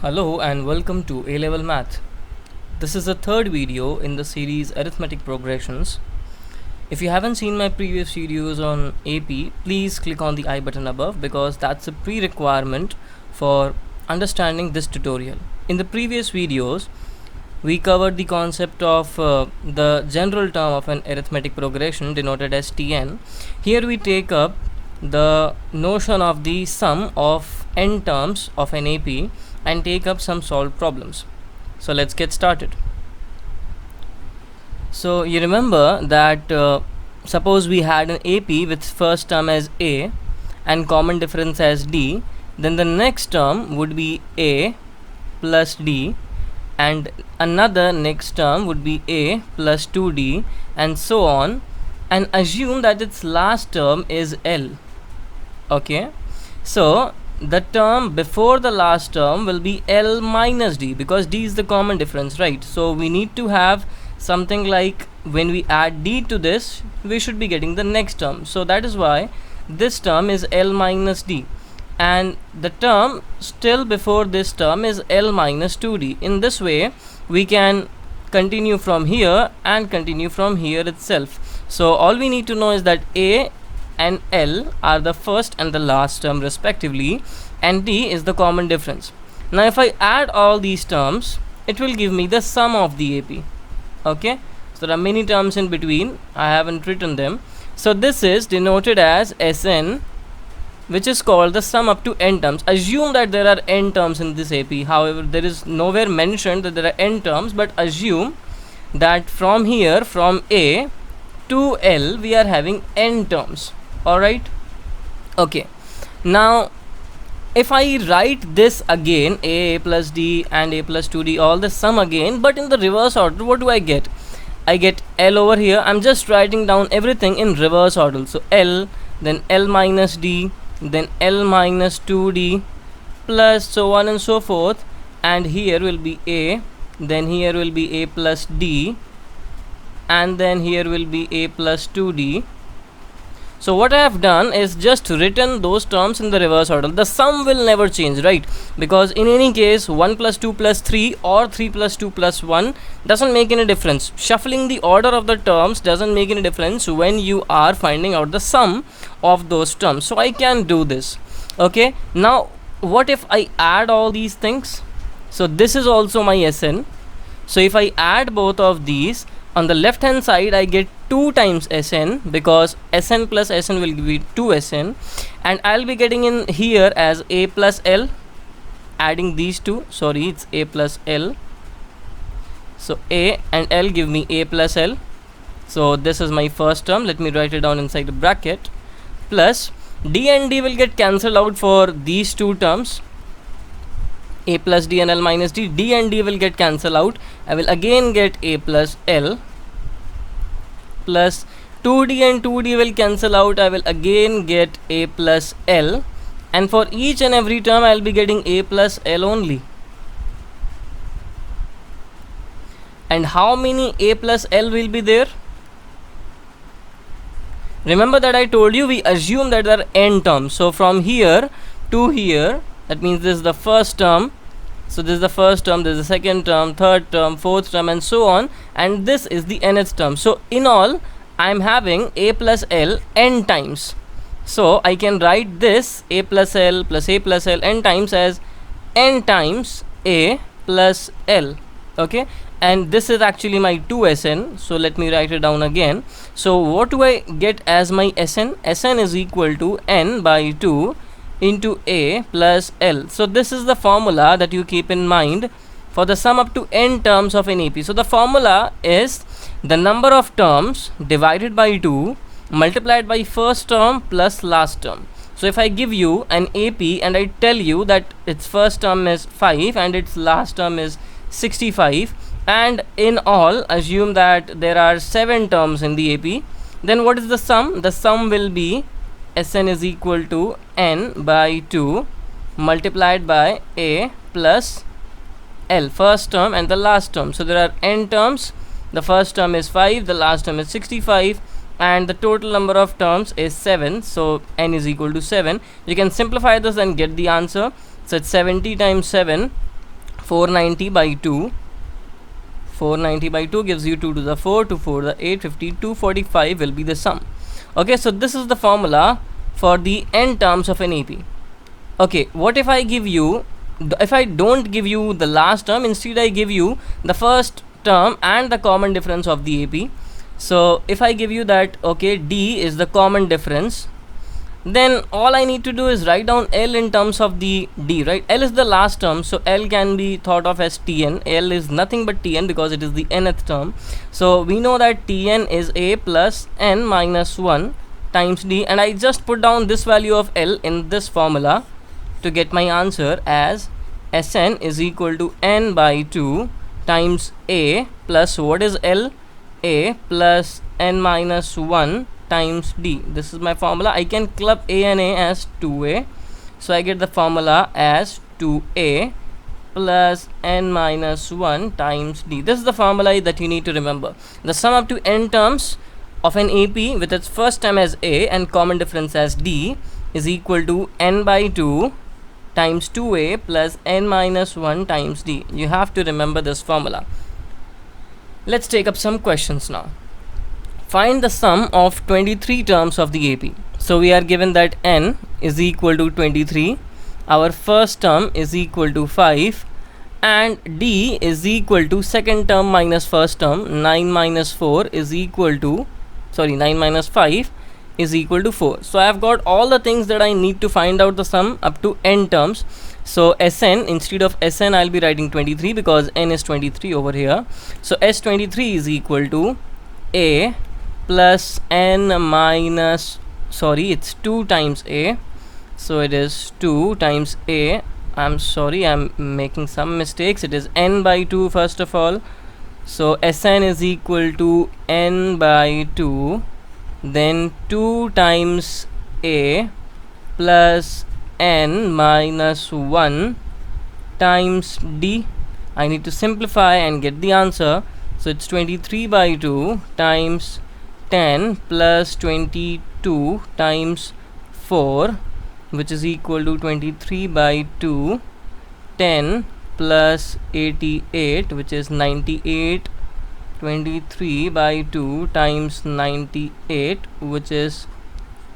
Hello and welcome to A-Level Math. This is the third video in the series Arithmetic Progressions. If you haven't seen my previous videos on AP, please click on the I button above because that's a pre-requirement for understanding this tutorial. In the previous videos, we covered the concept of the general term of an arithmetic progression denoted as Tn. Here we take up the notion of the sum of n terms of an AP and take up some solved problems. So let's get started. So you remember that suppose we had an AP with first term as A and common difference as D, then the next term would be A plus D and another next term would be A plus 2D and so on, and assume that its last term is L. Okay, so the term before the last term will be L minus D because D is the common difference, right? So we need to have something like when we add D to this, we should be getting the next term. So that is why this term is L minus D, and the term still before this term is L minus 2D. In this way, we can continue from here and continue from here itself. So all we need to know is that A and L are the first and the last term respectively, and D is the common difference. Now if I add all these terms, it will give me the sum of the AP. Okay, so there are many terms in between, I haven't written them. So this is denoted as Sn, which is called the sum up to n terms. Assume that there are n terms in this AP. However, there is nowhere mentioned that there are n terms, but assume that from here, from A to L, we are having n terms. Alright, okay. Now if I write this again, A plus D and A plus 2D, all the sum again, but in the reverse order, what do I get? I get L over here. I'm just writing down everything in reverse order. So L, then L minus D, then L minus 2D, plus so on and so forth, and here will be A, then here will be A plus D, and then here will be A plus 2D. So what I have done is just written those terms in the reverse order. The sum will never change, right? Because in any case 1 plus 2 plus 3 or 3 plus 2 plus 1 doesn't make any difference. Shuffling the order of the terms doesn't make any difference when you are finding out the sum of those terms. So I can do this. Okay, now what if I add all these things? So this is also my Sn. So if I add both of these, on the left hand side I get 2 times Sn because Sn plus Sn will give me 2Sn, and I'll be getting in here as A plus L, adding these two, sorry, it's A plus L. So A and L give me A plus L. So this is my first term. Let me write it down inside the bracket. Plus D and D will get cancelled out for these two terms, A plus D and L minus D. D and D will get cancelled out. I will again get A plus L, plus 2D and 2D will cancel out. I will again get A plus L, and for each and every term I will be getting A plus L only. And how many A plus L will be there? Remember that I told you we assume that there are n terms. So from here to here, that means this is the first term. So this is the first term, this is the second term, third term, fourth term, and so on, and this is the nth term. So in all I am having A plus L n times. So I can write this A plus L plus A plus L n times as n times A plus L. Okay, and this is actually my 2Sn. So let me write it down again. So what do I get as my Sn? Sn is equal to n by 2 into A plus L. So this is the formula that you keep in mind for the sum up to n terms of an AP. So the formula is the number of terms divided by 2 multiplied by first term plus last term. So if I give you an AP and I tell you that its first term is 5 and its last term is 65, and in all assume that there are 7 terms in the AP, then what is the sum? The sum will be Sn is equal to n by 2 multiplied by A plus L, first term and the last term. So there are n terms. The first term is 5, the last term is 65, and the total number of terms is 7. So n is equal to 7. You can simplify this and get the answer. So it's 70 times 7 490 by 2. 490 by 2 gives you 2 to the 4, 2 4 the 8, 50, 245 will be the sum. Okay, so this is the formula for the n terms of an AP. Okay, what if I give you, if I don't give you the last term, instead I give you the first term and the common difference of the AP. So if I give you that, okay, D is the common difference, then all I need to do is write down L in terms of the D, right? L is the last term, so L can be thought of as Tn. L is nothing but Tn because it is the nth term. So we know that Tn is A plus n minus 1 times D, and I just put down this value of L in this formula to get my answer as Sn is equal to n by 2 times A plus, what is L? A plus n minus 1 times D. This is my formula. I can club A and A as 2A, so I get the formula as 2A plus n minus 1 times D. This is the formula that you need to remember. The sum up to n terms of an AP with its first term as A and common difference as D is equal to n by 2 times 2A plus n minus 1 times D. You have to remember this formula. Let's take up some questions now. Find the sum of 23 terms of the AP. So we are given that n is equal to 23, our first term is equal to 5, and D is equal to second term minus first term. 9 minus 4 is equal to, 9 minus 5 is equal to 4. So I have got all the things that I need to find out the sum up to n terms. So Sn, instead of Sn I'll be writing 23 because n is 23 over here. So S23 is equal to A plus n minus, it's 2 times A. So it is 2 times A. I'm making some mistakes. It is n by 2 first of all. So Sn is equal to n by 2, then 2 times A plus n minus 1 times D. I need to simplify and get the answer. So it's 23 by 2 times 10 plus 22 times 4, which is equal to 23 by 2, 10 plus 88, which is 98. 23 by 2 times 98, which is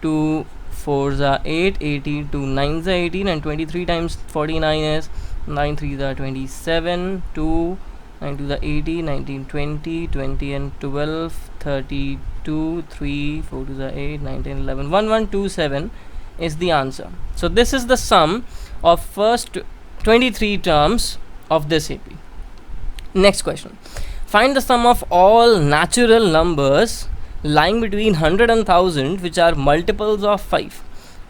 2 4s are 8, 80, 2 9s are 18, and 23 times 49 is 9 3s are 27, 2 9 2s are 80, 19 20, 20 and 12, 32, 3 4 2s are 8, 9 10 11, 1127 is the answer. So this is the sum of first 23 terms of this AP. Next question. Find the sum of all natural numbers lying between 100 and 1000 which are multiples of 5.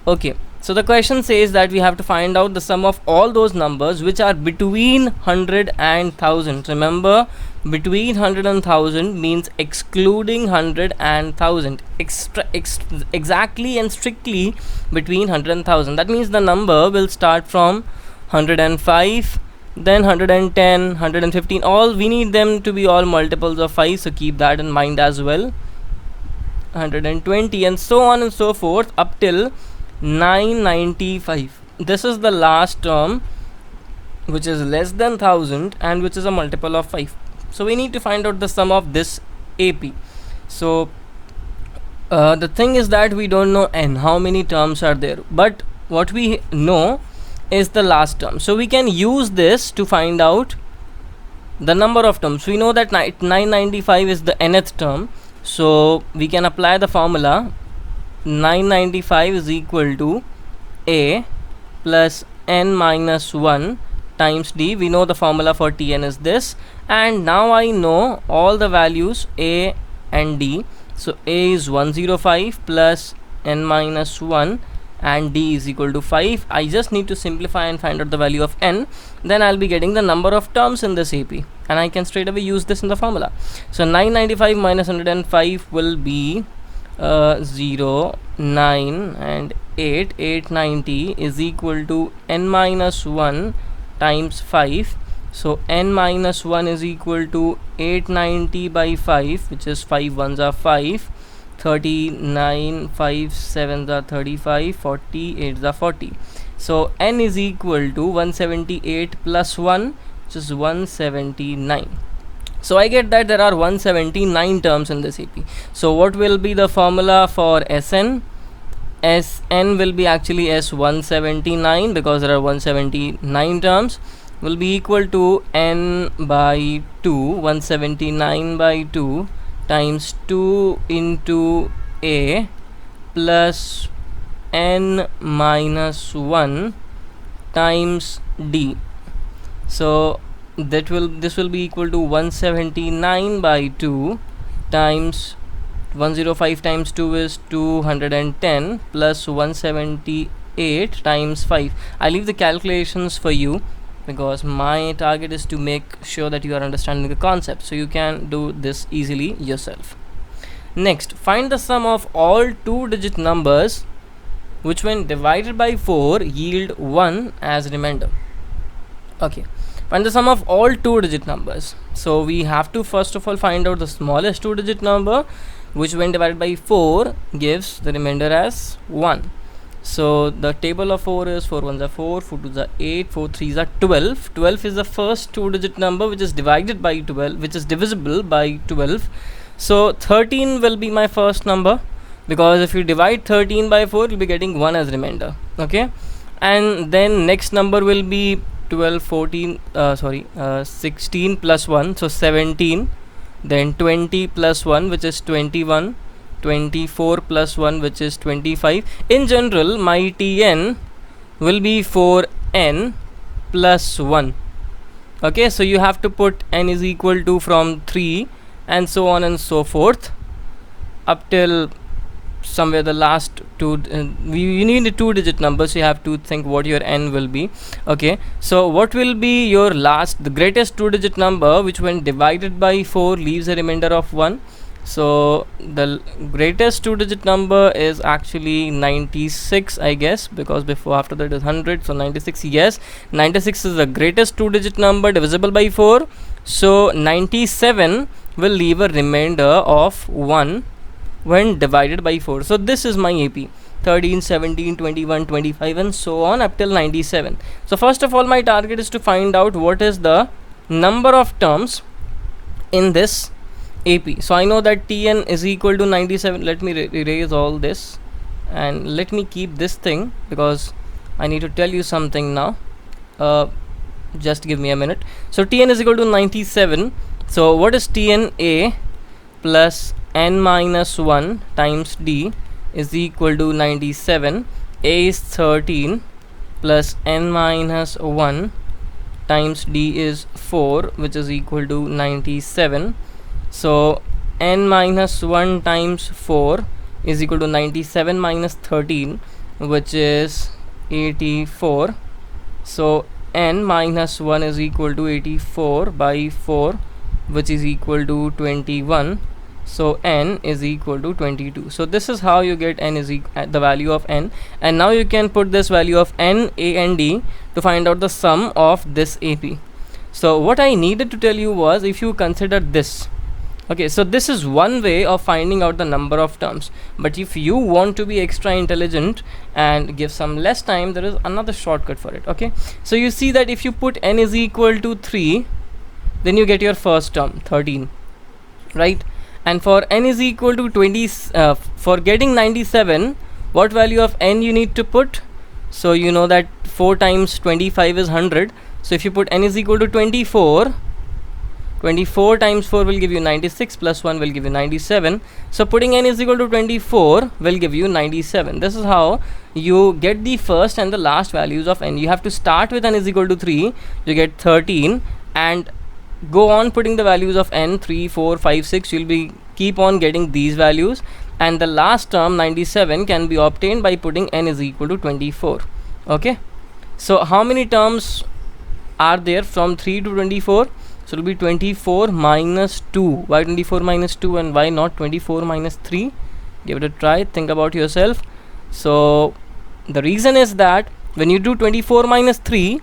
Okay, so the question says that we have to find out the sum of all those numbers which are between 100 and 1000. Remember, between 100 and 1000 means excluding 100 and 1000. Exactly and strictly between 100 and 1000. That means the number will start from 105, then 110, 115. All we need them to be all multiples of 5, so keep that in mind as well. 120 and so on and so forth up till 995. This is the last term which is less than 1000 and which is a multiple of 5. So we need to find out the sum of this AP. So the thing is that we don't know n, how many terms are there, but what we know is the last term. So we can use this to find out the number of terms. We know that 995 is the nth term, so we can apply the formula. 995 is equal to A plus n minus 1 times D. We know the formula for Tn is this, and now I know all the values A and D. So A is 105 plus n minus 1 and D is equal to 5. I just need to simplify and find out the value of n, then I'll be getting the number of terms in this AP, and I can straight away use this in the formula. So 995 minus 105 will be 0, 9 and 8. 890 is equal to n minus 1 times 5. So n minus 1 is equal to 890 by 5, which is 5 ones are 5, 39, 5 7s are 35, 40 8s are 40. So n is equal to 178 plus 1, which is 179. So I get that there are 179 terms in this AP. So what will be the formula for Sn? Sn will be actually S179, because there are 179 terms, will be equal to n by 2, 179 by 2 times 2 into A plus n minus 1 times D. So this will be equal to 179 by 2 times 105 times 2 is 210 plus 178 times 5. I leave the calculations for you because my target is to make sure that you are understanding the concept, so you can do this easily yourself. Next, find the sum of all 2-digit numbers which when divided by 4 yield 1 as remainder. Okay, find the sum of all 2-digit numbers. So we have to first of all find out the smallest 2-digit number, which when divided by 4 gives the remainder as 1. So the table of 4 is 4 1s are 4, 4 2s are 8, 4 3s are 12. 12 is the first 2-digit number which is divided by 12, which is divisible by 12. So 13 will be my first number, because if you divide 13 by 4 you'll be getting 1 as remainder. Okay, and then next number will be 16 plus 1, so 17. Then 20 plus 1, which is 21, 24 plus 1, which is 25. In general, my Tn will be for n plus 1. Okay, so you have to put n is equal to from 3 and so on and so forth up till somewhere the last two. You need a 2-digit number, so you have to think what your n will be. Okay, so what will be your the greatest 2-digit number which when divided by 4 leaves a remainder of 1? So the greatest 2-digit number is actually 96, I guess, because after that is 100. So 96, yes, 96 is the greatest 2-digit number divisible by 4. So 97 will leave a remainder of 1 when divided by 4. So this is my AP: 13, 17, 21, 25 and so on up till 97. So first of all, my target is to find out what is the number of terms in this AP. So I know that Tn is equal to 97. Let me erase all this and let me keep this thing, because I need to tell you something now. Just give me a minute. So Tn is equal to 97. So what is Tn? A plus n minus 1 times D is equal to 97. A is 13 plus n minus 1 times D is 4, which is equal to 97. So n minus 1 times 4 is equal to 97 minus 13, which is 84. So n minus 1 is equal to 84 by 4, which is equal to 21. So n is equal to 22. So this is how you get n is the value of n, and now you can put this value of n, a and d to find out the sum of this AP. So what I needed to tell you was, if you consider this, okay, so this is one way of finding out the number of terms, but if you want to be extra intelligent and give some less time, there is another shortcut for it. Okay, so you see that if you put n is equal to 3, then you get your first term 13, right? And for n is equal to 20, for getting 97, what value of n you need to put? So you know that 4 times 25 is 100. So if you put n is equal to 24, 24 times 4 will give you 96, plus 1 will give you 97. So putting n is equal to 24 will give you 97. This is how you get the first and the last values of n. You have to start with n is equal to 3, you get 13, and go on putting the values of n, 3, 4, 5, 6. You'll be keep on getting these values, and the last term 97 can be obtained by putting n is equal to 24. Okay, so how many terms are there from 3 to 24? So it will be 24 minus 2. Why 24 minus 2 and why not 24 minus 3? Give it a try, think about yourself. So the reason is that when you do 24 minus 3,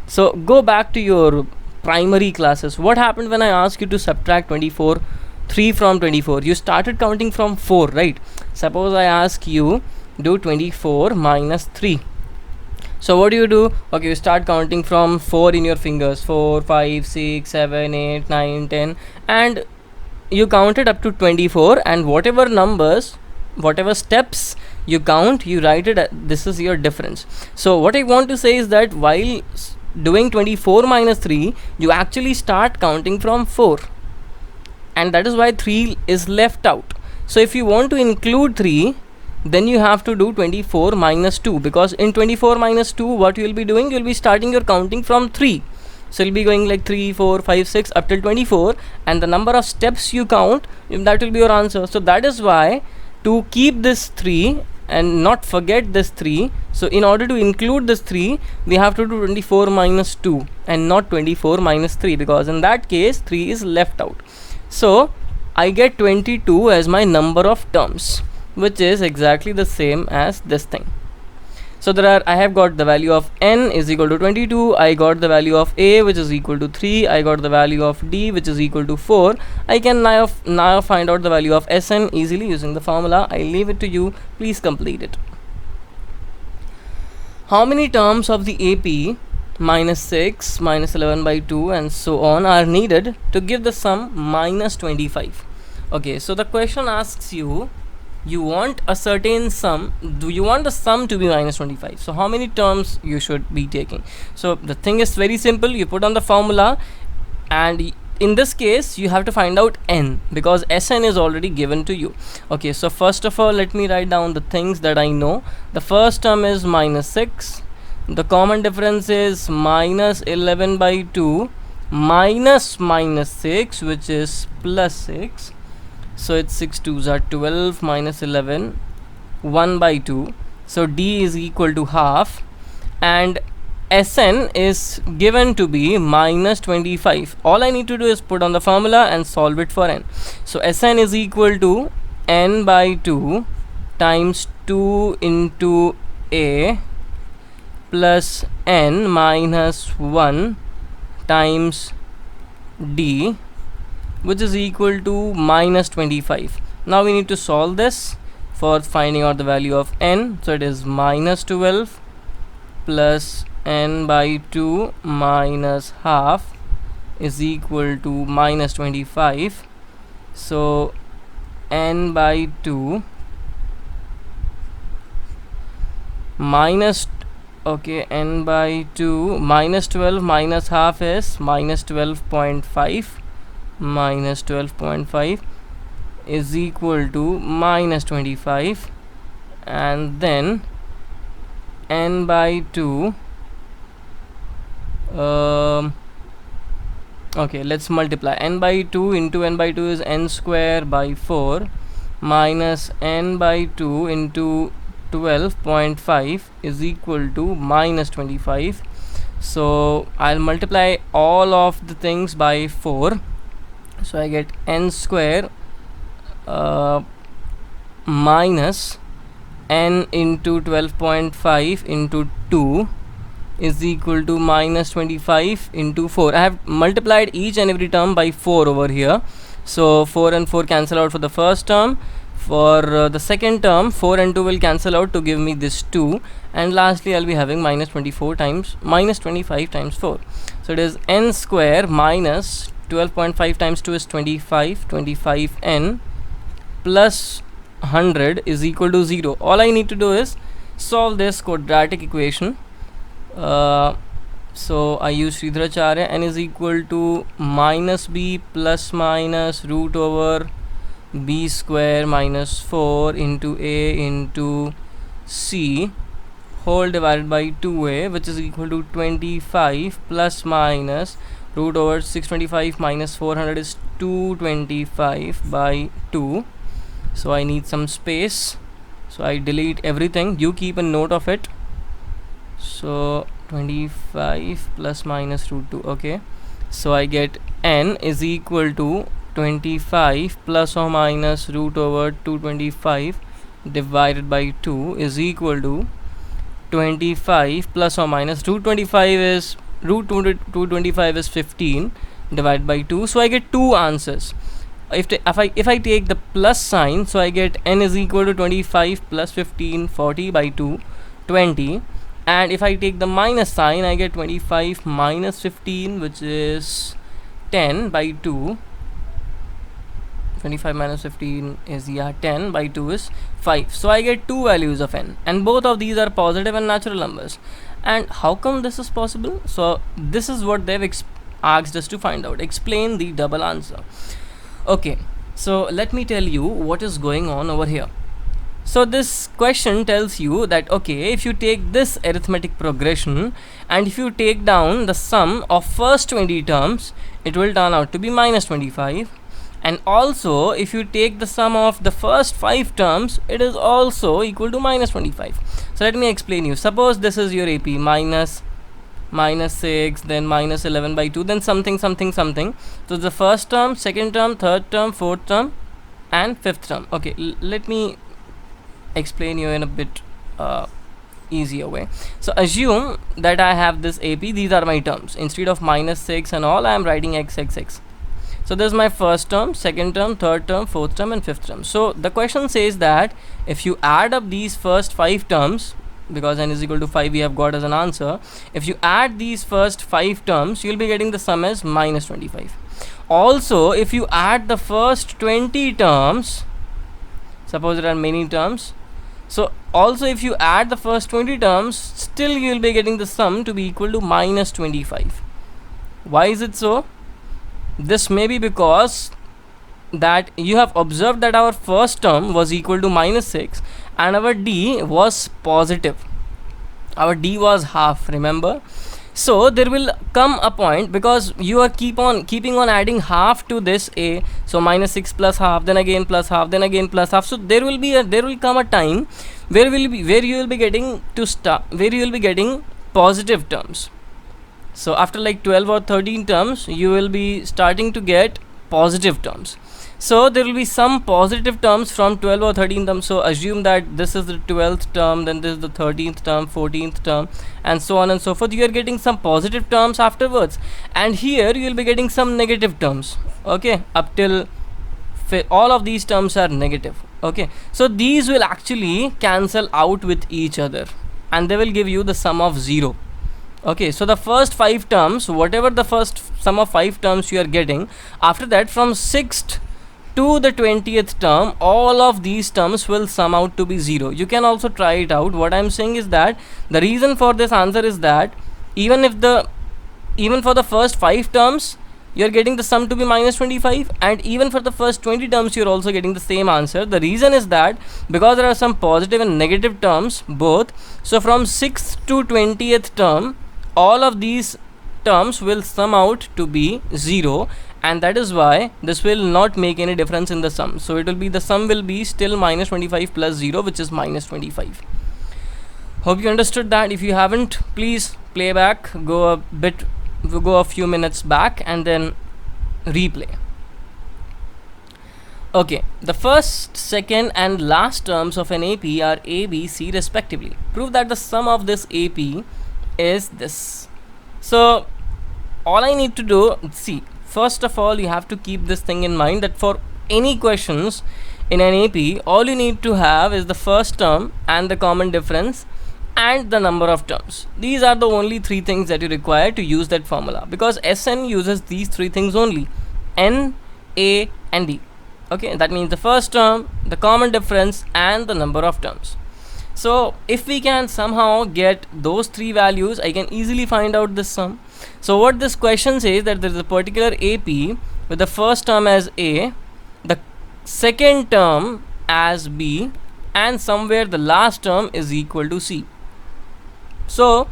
so go back to your primary classes. What happened when I asked you to subtract 3 from 24? You started counting from 4, right? Suppose I ask you do 24 minus 3. So what do you do? Okay, you start counting from 4 in your fingers, 4 5 6 7 8 9 10, and you count it up to 24, and whatever numbers, whatever steps you count, you write it this is your difference. So what I want to say is that while doing 24 minus 3, you actually start counting from 4, and that is why 3 is left out. So if you want to include 3, then you have to do 24 minus 2, because in 24 minus 2 what you will be doing, you will be starting your counting from 3. So you'll be going like 3 4 5 6 up till 24, and the number of steps you count, that will be your answer. So that is why, to keep this 3 and not forget this 3, so in order to include this 3, we have to do 24 minus 2 and not 24 minus 3, because in that case 3 is left out. So I get 22 as my number of terms, which is exactly the same as this thing. So I have got the value of n is equal to 22, I got the value of a which is equal to 3, I got the value of d which is equal to 4. I can now find out the value of Sn easily using the formula. I leave it to you, please complete it. How many terms of the AP minus 6, minus 11 by 2 and so on are needed to give the sum minus 25? Okay, so the question asks you, you want a certain sum, do you want the sum to be minus 25? So how many terms you should be taking? So the thing is very simple, you put on the formula, and in this case you have to find out n, because Sn is already given to you. Okay, so first of all let me write down the things that I know. The first term is minus 6, the common difference is minus 11 by 2 minus minus 6, which is plus 6. So it's 6 2s are 12 minus 11 1 by 2. So d is equal to half, and Sn is given to be minus 25. All I need to do is put on the formula and solve it for n. So Sn is equal to n by 2 times 2 into a plus n minus 1 times d, which is equal to minus 25. Now we need to solve this for finding out the value of n. So it is minus 12 plus n by 2 minus half is equal to minus 25. So n by 2 minus, okay, n by 2 minus 12 minus half is minus 12.5, minus 12.5 is equal to minus 25, and then n by 2, okay, let's multiply. N by 2 into n by 2 is n square by 4 minus n by 2 into 12.5 is equal to minus 25. So I'll multiply all of the things by 4. So I get n square minus n into 12.5 into 2 is equal to minus 25 into 4. I have multiplied each and every term by 4 over here. So 4 and 4 cancel out for the first term. For the second term, 4 and 2 will cancel out to give me this 2, and lastly I'll be having minus 25 times 4. So it is n square minus 12.5 times 2 is 25n plus 100 is equal to 0. All I need to do is solve this quadratic equation. So I use Sridharacharya. N is equal to minus b plus minus root over b square minus 4 into a into c whole divided by 2a, which is equal to 25 plus minus root over 625 minus 400 is 225 by 2. So I need some space, so I delete everything. You keep a note of it. So 25 plus minus root 2. Okay, so I get n is equal to 25 plus or minus root over 225 divided by 2 is equal to 25 plus or minus root 25 is root 225 is 15 divided by 2. So I get two answers. If I take the plus sign, so I get n is equal to 25 plus 15, 40 by 2, 20, and if I take the minus sign, I get 25 minus 15, which is 10 by 2. 25 minus 15 is 10 by 2 is 5. So I get two values of n, and both of these are positive and natural numbers. And how come this is possible? So this is what they've asked us to find out. Explain the double answer. Okay, so let me tell you what is going on over here. So this question tells you that, okay, if you take this arithmetic progression and if you take down the sum of first 20 terms, it will turn out to be minus 25. And also if you take the sum of the first 5 terms, it is also equal to minus 25. So let me explain you. Suppose this is your AP, minus 6, then minus 11 by 2, then something. So the first term, second term, third term, fourth term, and fifth term. Okay, let me explain you in a bit easier way. So assume that I have this AP, these are my terms. Instead of minus 6 and all, I am writing x. So this is my first term, second term, third term, fourth term, and fifth term. So the question says that if you add up these first 5 terms, because n is equal to 5 we have got as an answer, if you add these first 5 terms, you will be getting the sum as minus 25. Also if you add the first 20 terms, suppose there are many terms, so also if you add the first 20 terms, still you will be getting the sum to be equal to minus 25. Why is it so? This may be because that you have observed that our first term was equal to minus 6 and our d was positive. Our d was half, remember? So there will come a point, because you are keeping on adding half to this a, so minus 6 plus half, then again plus half, then again plus half. So there will come a time where you will be getting positive terms. So after like 12 or 13 terms, you will be starting to get positive terms. So there will be some positive terms from 12 or 13 terms. So assume that this is the 12th term, then this is the 13th term, 14th term, and so on and so forth. You are getting some positive terms afterwards, and here you will be getting some negative terms. Okay, up till all of these terms are negative. Okay, so these will actually cancel out with each other and they will give you the sum of 0. Okay, so the first 5 terms, whatever the first sum of 5 terms you are getting, after that from 6th to the 20th term, all of these terms will sum out to be 0. You can also try it out. What I am saying is that the reason for this answer is that even for the first 5 terms you are getting the sum to be minus 25, and even for the first 20 terms you are also getting the same answer. The reason is that because there are some positive and negative terms both, so from 6th to 20th term, all of these terms will sum out to be 0, and that is why this will not make any difference in the sum. So it will be, the sum will be still minus 25 plus 0, which is minus 25. Hope you understood that. If you haven't, please play back, go a few minutes back and then replay. Okay, the first, second and last terms of an AP are A, B, C respectively. Prove that the sum of this AP is this. So all I need to do, see, first of all you have to keep this thing in mind, that for any questions in an AP, all you need to have is the first term and the common difference and the number of terms. These are the only 3 things that you require to use that formula, because SN uses these 3 things only: N, A and D. Okay, that means the first term, the common difference and the number of terms. So if we can somehow get those 3 values, I can easily find out this sum. So what this question says, that there is a particular AP with the first term as A, the second term as B, and somewhere the last term is equal to C. So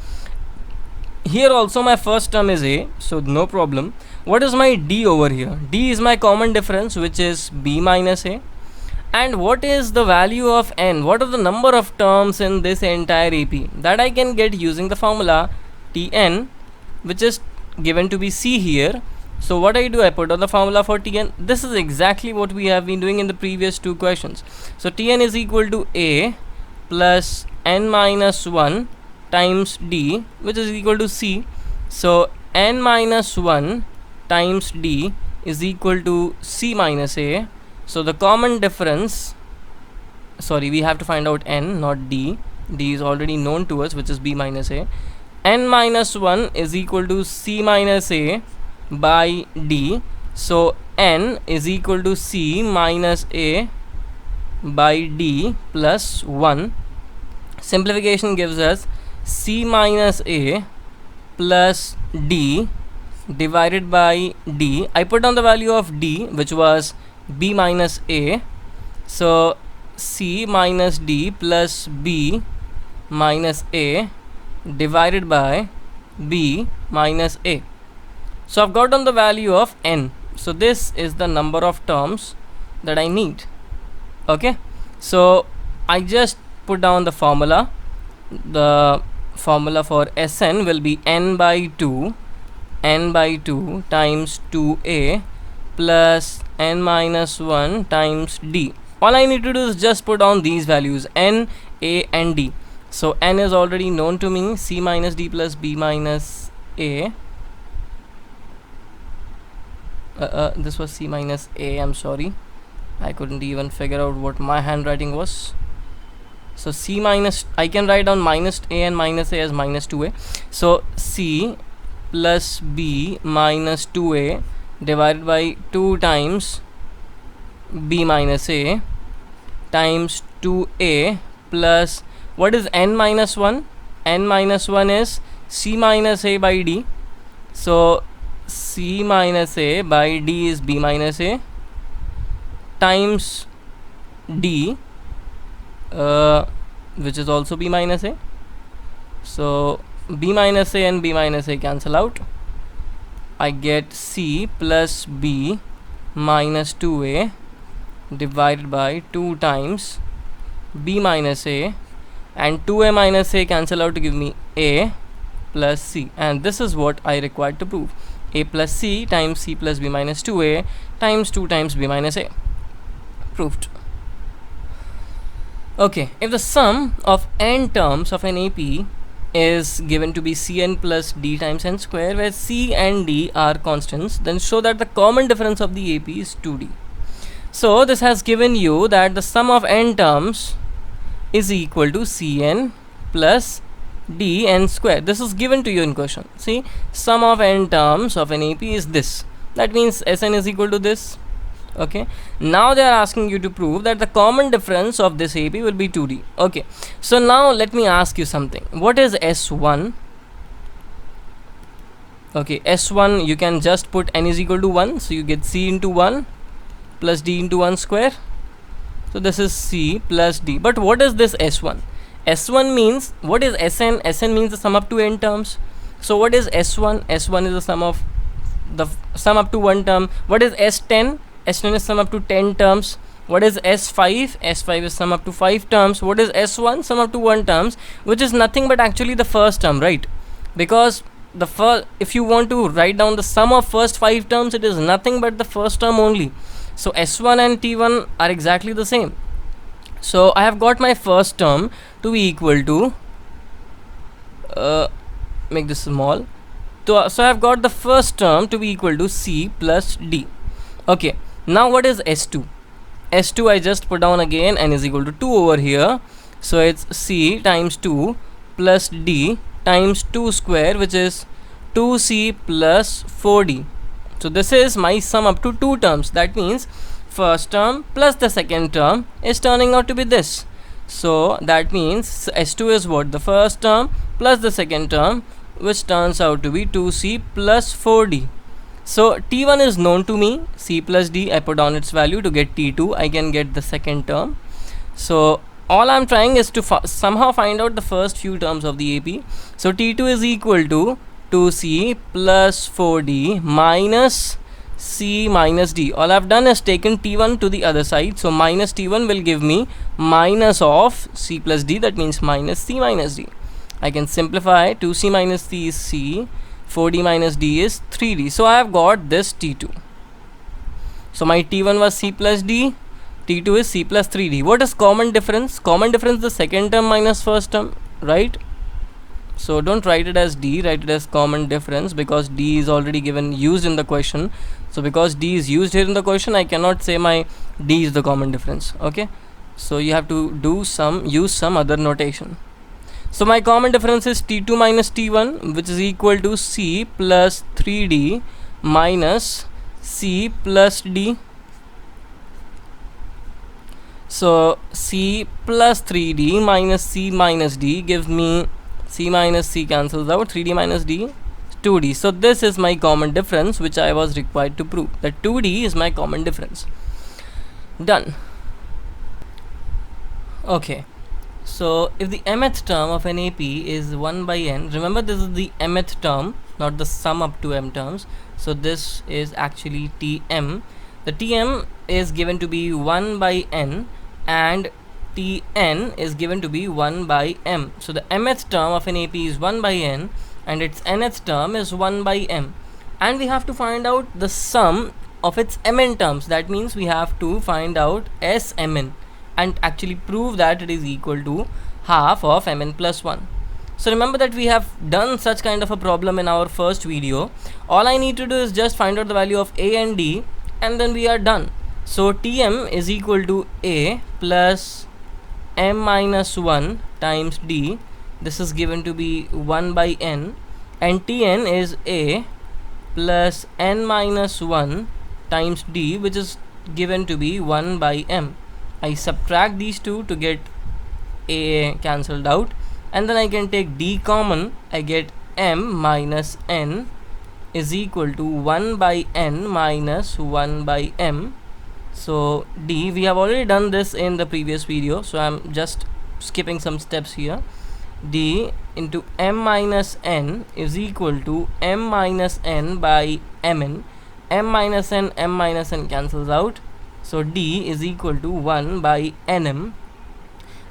here also my first term is A, so no problem. What is my D over here? D is my common difference, which is B minus A. And what is the value of N? What are the number of terms in this entire AP? That I can get using the formula Tn, which is given to be C here. So what I do, I put on the formula for Tn. This is exactly what we have been doing in the previous 2 questions. So Tn is equal to A plus N minus 1 times D, which is equal to C. So N minus 1 times D is equal to C minus A. So the common difference, sorry, we have to find out N, not D. D is already known to us, which is B minus A. N minus 1 is equal to C minus A by D. So N is equal to C minus A by D plus 1. Simplification gives us C minus A plus D divided by D. I put down the value of D, which was B minus A. So C minus D plus B minus A divided by B minus A. So I've got on the value of N. So this is the number of terms that I need. Okay, so I just put down the formula. The formula for Sn will be n by 2 times 2a plus n minus 1 times d. All I need to do is just put down these values, n, a and d. So n is already known to me, c minus d plus b minus a. This was c minus a, I'm sorry, I couldn't even figure out what my handwriting was. So c minus, I can write down minus a and minus a as minus 2a. So c plus b minus 2a divided by 2 times b minus a times 2a plus, what is n minus 1? N minus 1 is c minus a by d. So c minus a by d is b minus a times d, which is also b minus a. So b minus a and b minus a cancel out. I get c plus b minus 2a divided by 2 times b minus a, and 2a minus a cancel out to give me a plus c, and this is what I required to prove. A plus c times c plus b minus 2a times 2 times b minus a. Proved. Okay, if the sum of n terms of an AP is given to be Cn plus d times n square, where c and d are constants, then show that the common difference of the AP is 2d. So this has given you that the sum of n terms is equal to Cn plus dn square. This is given to you in question. See, sum of n terms of an AP is this. That means Sn is equal to this. Okay, now they are asking you to prove that the common difference of this AP will be 2d. Okay, so now let me ask you something. What is S1? Okay, S1, you can just put n is equal to 1, so you get c into 1 plus d into 1 square. So this is c plus d. But what is this S1? S1 means, what is Sn? Sn means the sum up to n terms. So what is S1? S1 is the sum of the sum up to one term. What is S10? S10 is sum up to 10 terms. What is S5? S5 is sum up to 5 terms. What is S1? Sum up to 1 terms, which is nothing but actually the first term, right? Because the first, if you want to write down the sum of first 5 terms, it is nothing but the first term only. So S1 and T1 are exactly the same. So I have got my first term to be equal to make this small. So I have got the first term to be equal to c plus d. Okay, now what is S2? S2 I just put down again, n is equal to 2 over here. So it's c times 2 plus d times 2 square, which is 2c plus 4d. So this is my sum up to 2 terms. That means first term plus the second term is turning out to be this. So that means S2 is what? The first term plus the second term, which turns out to be 2c plus 4d. So T1 is known to me, c plus d, I put on its value to get T2, I can get the second term. So all I'm trying is to somehow find out the first few terms of the AP. So T2 is equal to 2c plus 4d minus c minus d. All I've done is taken T1 to the other side. So minus T1 will give me minus of c plus d, that means minus c minus d. I can simplify. 2c minus c is c, 4d minus d is 3d. So I have got this T2. So my T1 was c plus d, T2 is c plus 3d. What is common difference? Common difference is the second term minus first term, right? So don't write it as d, write it as common difference, because d is already given used in the question. So because d is used here in the question, I cannot say my d is the common difference. Okay, so you have to do use some other notation. So my common difference is T2 minus T1, which is equal to C plus 3D minus C plus D. So C plus 3D minus C minus D gives me C minus C cancels out, 3D minus D, 2D. So this is my common difference which I was required to prove, that 2D is my common difference. Done. Okay, so if the mth term of an AP is 1 by n, remember this is the mth term, not the sum up to m terms. So this is actually Tm. The Tm is given to be 1 by n and Tn is given to be 1 by m. So the mth term of an AP is 1 by n and its nth term is 1 by m, and we have to find out the sum of its mn terms. That means we have to find out Smn and actually prove that it is equal to half of mn plus 1. So remember that we have done such kind of a problem in our first video. All I need to do is just find out the value of a and d, and then we are done. So Tm is equal to a plus m minus 1 times d. This is given to be 1 by n, and Tn is a plus n minus 1 times d, which is given to be 1 by m. I subtract these two to get a cancelled out, and then I can take d common. I get m minus n is equal to 1 by n minus 1 by m. So d, we have already done this in the previous video, so I'm just skipping some steps here. D into m minus n is equal to m minus n by mn. M minus n cancels out, so d is equal to 1 by nm,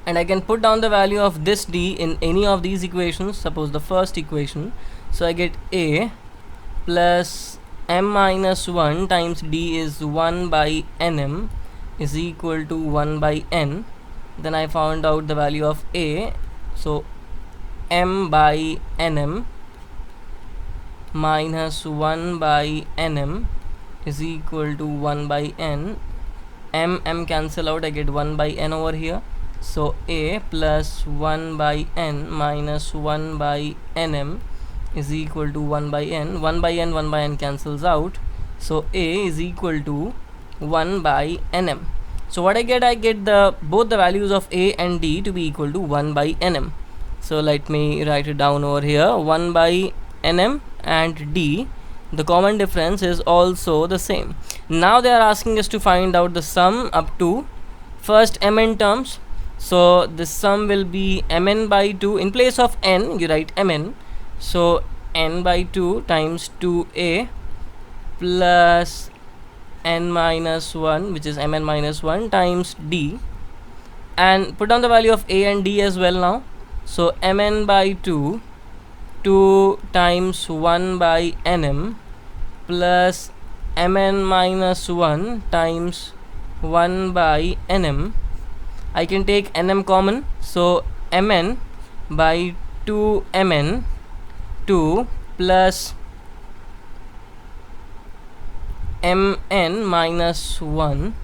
and I can put down the value of this d in any of these equations. Suppose the first equation, so I get a plus m minus 1 times d is 1 by nm is equal to 1 by n. Then I found out the value of a, so m by nm minus 1 by nm is equal to 1 by n. M cancel out, I get 1 by n over here. So a plus 1 by n minus 1 by nm is equal to 1 by n. 1 by n cancels out, so a is equal to 1 by nm. So what I get the both the values of a and d to be equal to 1 by nm. So let me write it down over here. 1 by nm and d, the common difference is also the same. Now they are asking us to find out the sum up to first mn terms. So this sum will be mn by 2. In place of n, you write mn. So n by 2 times 2a plus n minus 1, which is mn minus 1 times d, and put down the value of a and d as well now. So mn by 2 times 1 by nm plus mn minus 1 times 1 by nm. I can take nm common, so mn by 2 mn 2 plus mn minus 1,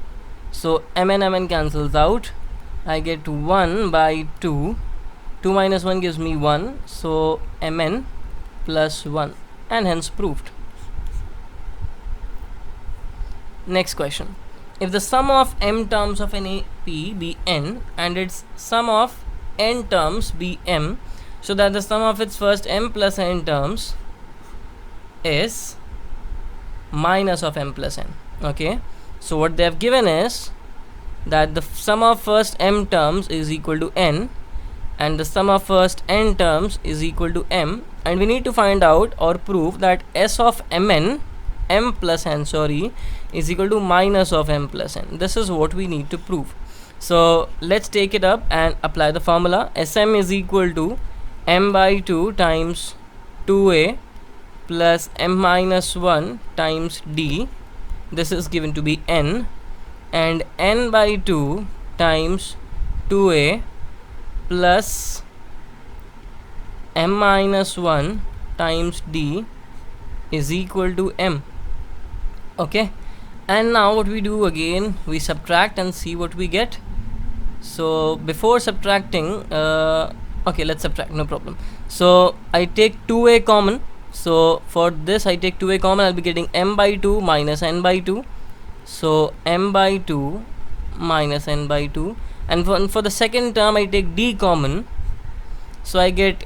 so mn cancels out. I get 1 by 2. 2 minus 1 gives me 1, so mn plus 1, and hence proved. Next question. If the sum of m terms of an AP be n and its sum of n terms be m, so that the sum of its first m plus n terms is minus of m plus n. Okay, so what they have given is that the sum of first m terms is equal to n and the sum of first n terms is equal to m, and we need to find out or prove that s of m plus n is equal to minus of m plus n. This is what we need to prove. So let's take it up and apply the formula. Sm is equal to m by 2 times 2a plus m minus 1 times d. This is given to be n, and n by 2 times 2a plus m minus 1 times d is equal to m. Okay, and now what we do again, we subtract and see what we get. So before subtracting, Okay, let's subtract, no problem. So I take 2a common. So for this I take 2a common, I'll be getting m by 2 minus n by 2. So m by 2 minus n by 2. And for the second term I take d common. So I get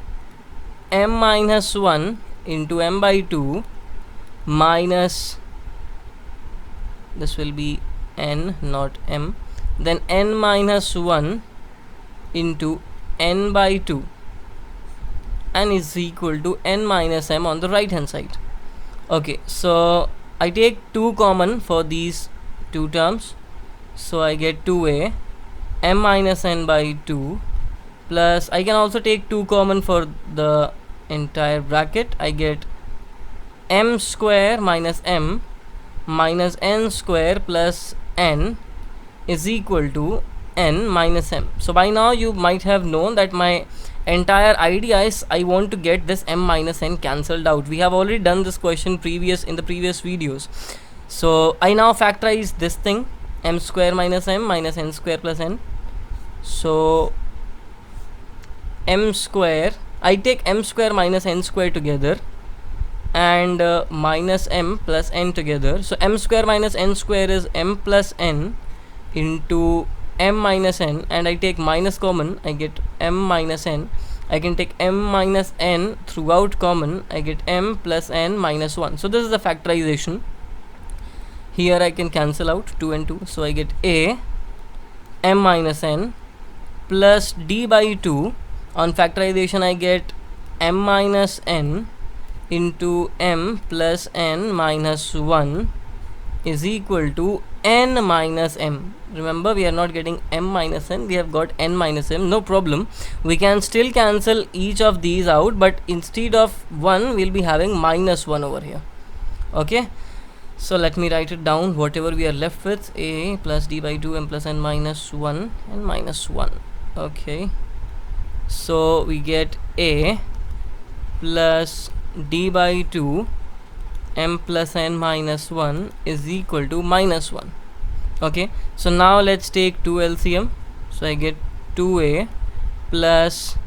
m minus 1 into m by 2 minus, this will be n, not m, then n minus 1 into n by 2, and is equal to n minus m on the right hand side. Okay, so I take 2 common for these two terms, so I get 2a m minus n by 2 plus, I can also take 2 common for the entire bracket. I get m square minus m minus n square plus n is equal to n minus m. So by now you might have known that my entire idea is I want to get this m minus n cancelled out. We have already done this question in the previous videos. So I now factorize this thing, m square minus m minus n square plus n. So m square, I take m square minus n square together and minus m plus n together. So m square minus n square is m plus n into m minus n, and I take minus common, I get m minus n. I can take m minus n throughout common, I get m plus n minus 1. So this is the factorization. Here I can cancel out 2 and 2, so I get a m minus n plus d by 2. On factorization I get m minus n into m plus n minus 1 is equal to n minus m. Remember, we are not getting m minus n, we have got n minus m. No problem, we can still cancel each of these out, but instead of 1 we'll be having minus 1 over here. Okay, so let me write it down. Whatever we are left with, a plus d by 2 m plus n minus 1 and minus 1. Okay, so we get a plus d by 2 m plus n minus 1 is equal to minus 1. Okay, so now let's take 2 LCM. So I get 2a plus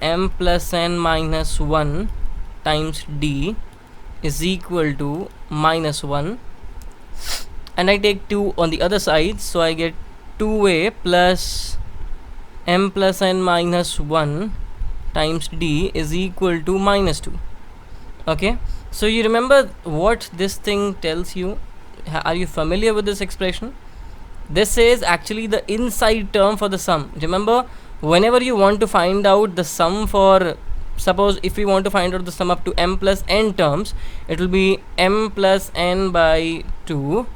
m plus n minus 1 times d is equal to minus 1, and I take 2 on the other side, so I get 2a plus m plus n minus 1 times d is equal to minus 2. Okay, so you remember what this thing tells you? Are you familiar with this expression? This is actually the inside term for the sum. Remember, whenever you want to find out the sum for, suppose if we want to find out the sum up to m plus n terms, it will be m plus n by 2,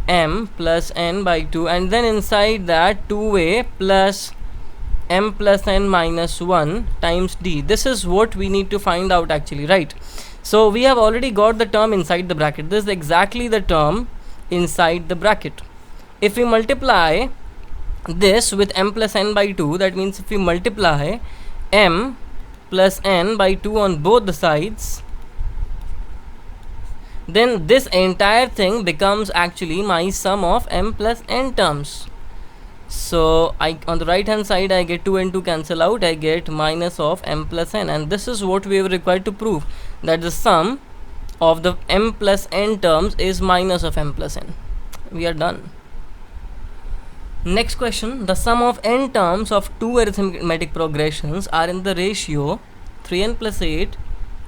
m plus n by 2, and then inside that 2a plus m plus n minus 1 times d. This is what we need to find out actually, right? So we have already got the term inside the bracket. This is exactly the term inside the bracket. If we multiply this with m plus n by 2, that means if we multiply m plus n by 2 on both the sides, then this entire thing becomes actually my sum of m plus n terms. So on the right hand side I get 2 and 2 cancel out, I get minus of m plus n, and this is what we were required to prove, that the sum of the m plus n terms is minus of m plus n. We are done. Next question, the sum of n terms of two arithmetic progressions are in the ratio 3n plus 8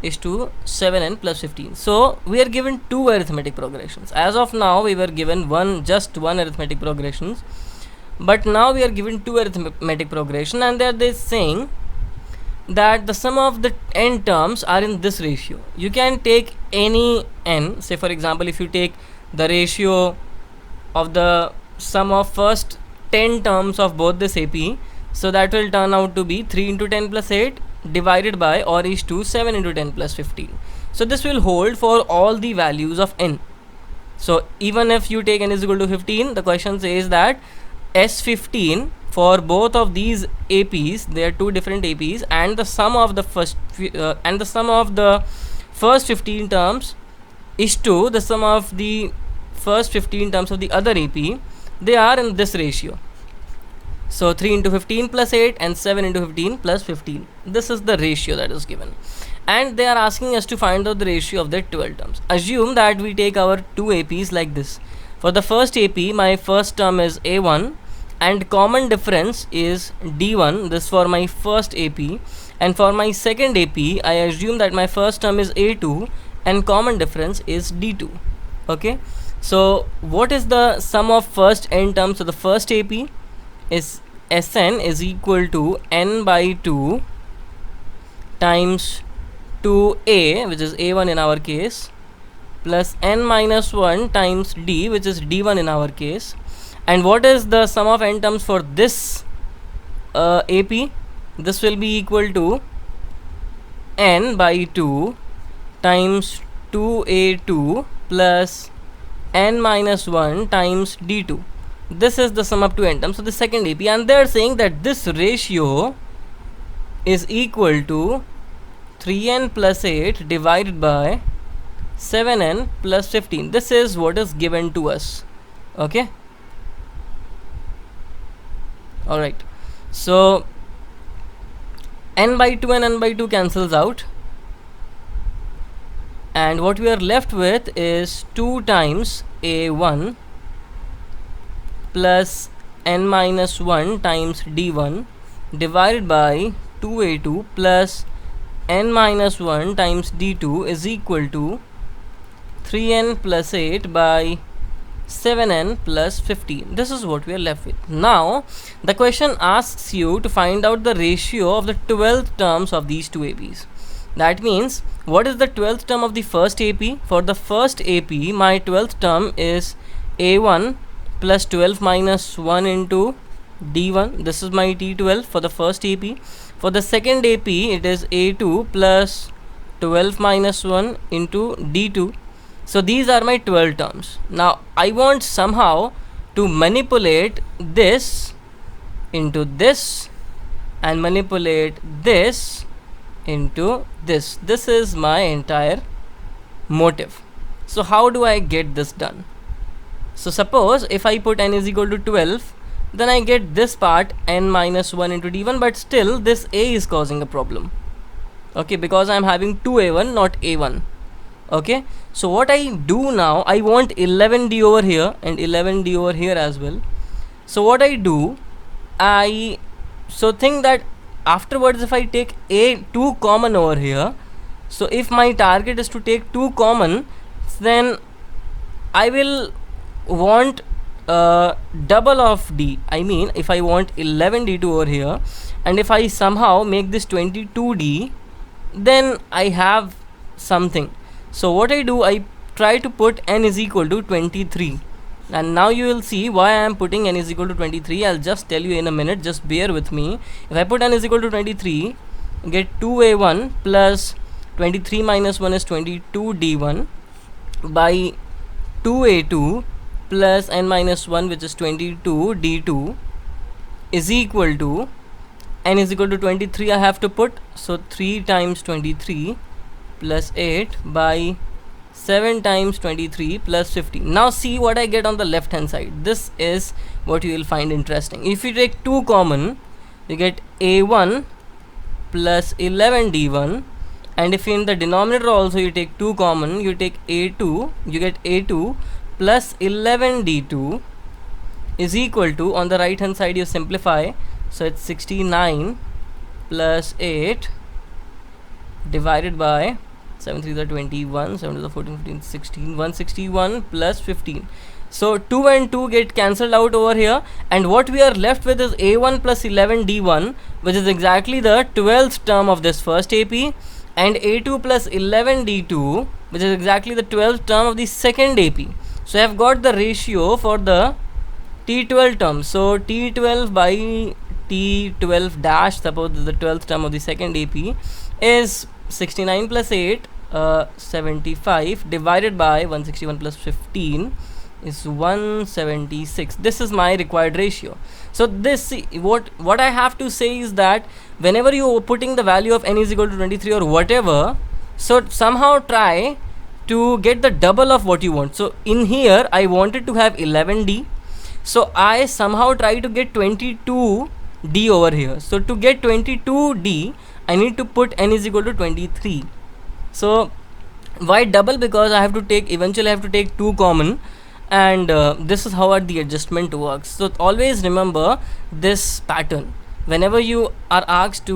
is to 7n plus 15. So we are given two arithmetic progressions. As of now we were given just one arithmetic progressions, but now we are given two arithmetic progression, and they're saying that the sum of the n terms are in this ratio. You can take any n, say for example if you take the ratio of the sum of first 10 terms of both this AP, so that will turn out to be 3 into 10 plus 8 divided by or is to 7 into 10 plus 15. So this will hold for all the values of n. So even if you take n is equal to 15, the question says that S15 for both of these APs, they are two different APs, and the sum of the first 15 terms is to the sum of the first 15 terms of the other AP. They are in this ratio. So 3 into 15 plus 8 and 7 into 15 plus 15. This is the ratio that is given. And they are asking us to find out the ratio of the 12 terms. Assume that we take our two APs like this. For the first AP, my first term is A1 and common difference is D1. This for my first AP. And for my second AP, I assume that my first term is A2 and common difference is D2. Okay. So what is the sum of first n terms? So the first AP is Sn is equal to n by 2 times 2a, which is a1 in our case, plus n minus 1 times d, which is d1 in our case. And what is the sum of n terms for this AP? This will be equal to n by 2 times 2a2 plus n minus 1 times d2. This is the sum up to n terms of the second AP, and they are saying that this ratio is equal to 3n plus 8 divided by 7n plus 15. This is what is given to us. Okay. Alright. So n by 2 and n by 2 cancels out. And what we are left with is 2 times a1 plus n minus 1 times d1 divided by 2a2 plus n minus 1 times d2 is equal to 3n plus 8 by 7n plus 15. This is what we are left with. Now the question asks you to find out the ratio of the 12th terms of these two APs. That means, what is the 12th term of the first AP? For the first AP, my 12th term is a1 plus 12 minus 1 into d1. This is my t12 for the first AP. For the second AP, it is a2 plus 12 minus 1 into d2. So these are my 12 terms. Now I want somehow to manipulate this into this and manipulate this into this. This is my entire motive. So how do I get this done? So suppose if I put n is equal to 12, then I get this part n minus 1 into d1, but still this a is causing a problem. Okay, because I am having 2a1 not a1. Okay, so what I do now, I want 11d over here and 11d over here as well. So what I do, I think that afterwards if I take a2 common over here, so if my target is to take 2 common, then I will want double of d. I mean, if I want 11d2 over here, and if I somehow make this 22d, then I have something. So what I do, I try to put n is equal to 23. And now you will see why I am putting n is equal to 23. I'll just tell you in a minute, just bear with me. If I put n is equal to 23, get 2a1 plus 23 minus 1 is 22d1 by 2a2 plus n minus 1, which is 22d2, is equal to n is equal to 23 I have to put, so 3 times 23 plus 8 by 7 times 23 plus 15. Now see what I get on the left hand side. This is what you will find interesting. If you take 2 common, you get a1 plus 11d1, and if in the denominator also you take 2 common, you take a2, you get a2 plus 11d2 is equal to, on the right hand side you simplify, so it's 69 plus 8 divided by 7 3 is 21, 7 2 is 14, 15, 16, 161 plus 15. So 2 and 2 get cancelled out over here, and what we are left with is a1 plus 11d1, which is exactly the 12th term of this first AP, and a2 plus 11d2, which is exactly the 12th term of the second AP. So I have got the ratio for the t12 term. So t12 by t12 dash, suppose the 12th term of the second AP, is 69 plus 8, 75 divided by 161 plus 15 is 176. This is my required ratio. So this, what I have to say is that whenever you are putting the value of n is equal to 23 or whatever, so somehow try to get the double of what you want. So in here I wanted to have 11d, So I somehow try to get 22d over here. So to get 22d, I need to put n is equal to 23. So why double? Because I have to take, eventually I have to take 2 common, and this is how the adjustment works. So always remember this pattern. Whenever you are asked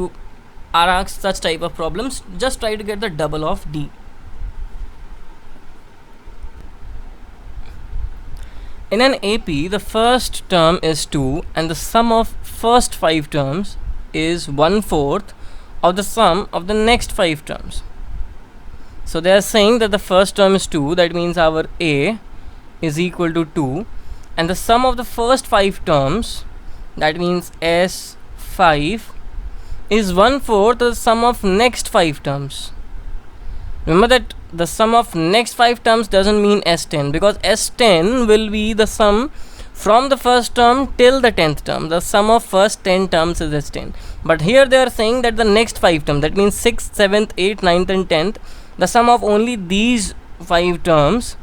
such type of problems, just try to get the double of d. In an AP, the first term is 2 and the sum of first 5 terms is 1/4 of the sum of the next 5 terms. So they are saying that the first term is 2, that means our A is equal to 2, and the sum of the first 5 terms, that means S5, is 1/4 of the sum of next 5 terms. Remember that the sum of next 5 terms doesn't mean S10, because S10 will be the sum from the first term till the 10th term. The sum of first 10 terms is S10. But here they are saying that the next 5 terms, that means 6th, 7th, 8th, 9th and 10th, the sum of only these 5 terms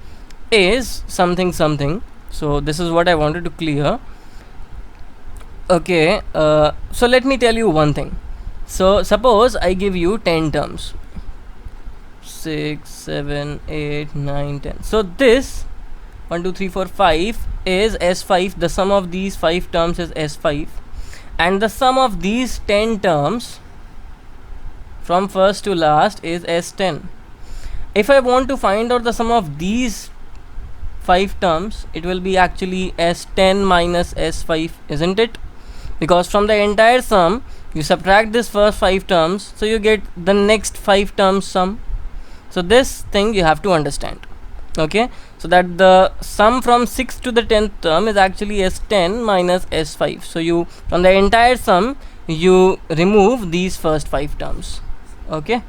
is something something. So this is what I wanted to clear. Okay, so let me tell you one thing. So suppose I give you 10 terms, 6, 7, 8, 9, 10. So this 1, 2, 3, 4, 5 is S5. The sum of these 5 terms is S5, and the sum of these 10 terms from first to last is S10. If I want to find out the sum of these 5 terms, it will be actually S10 minus S5, isn't it? Because from the entire sum you subtract this first 5 terms, so you get the next 5 terms sum. So this thing you have to understand. Okay, so that the sum from 6th to the 10th term is actually S10 minus S5. So you, from the entire sum, you remove these first 5 terms. Okay,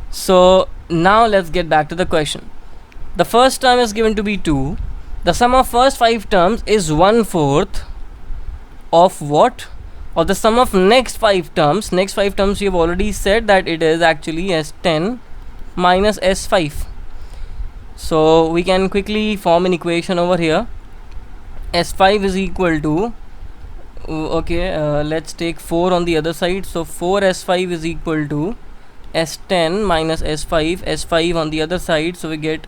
so now let's get back to the question. The first term is given to be 2. The sum of first 5 terms is 1/4 of what? Of the sum of next 5 terms. Next 5 terms you have already said that it is actually S10 minus S5. So we can quickly form an equation over here. S5 is equal to, let's take 4 on the other side. So 4S5 is equal to S10 minus S5, S5 on the other side. So we get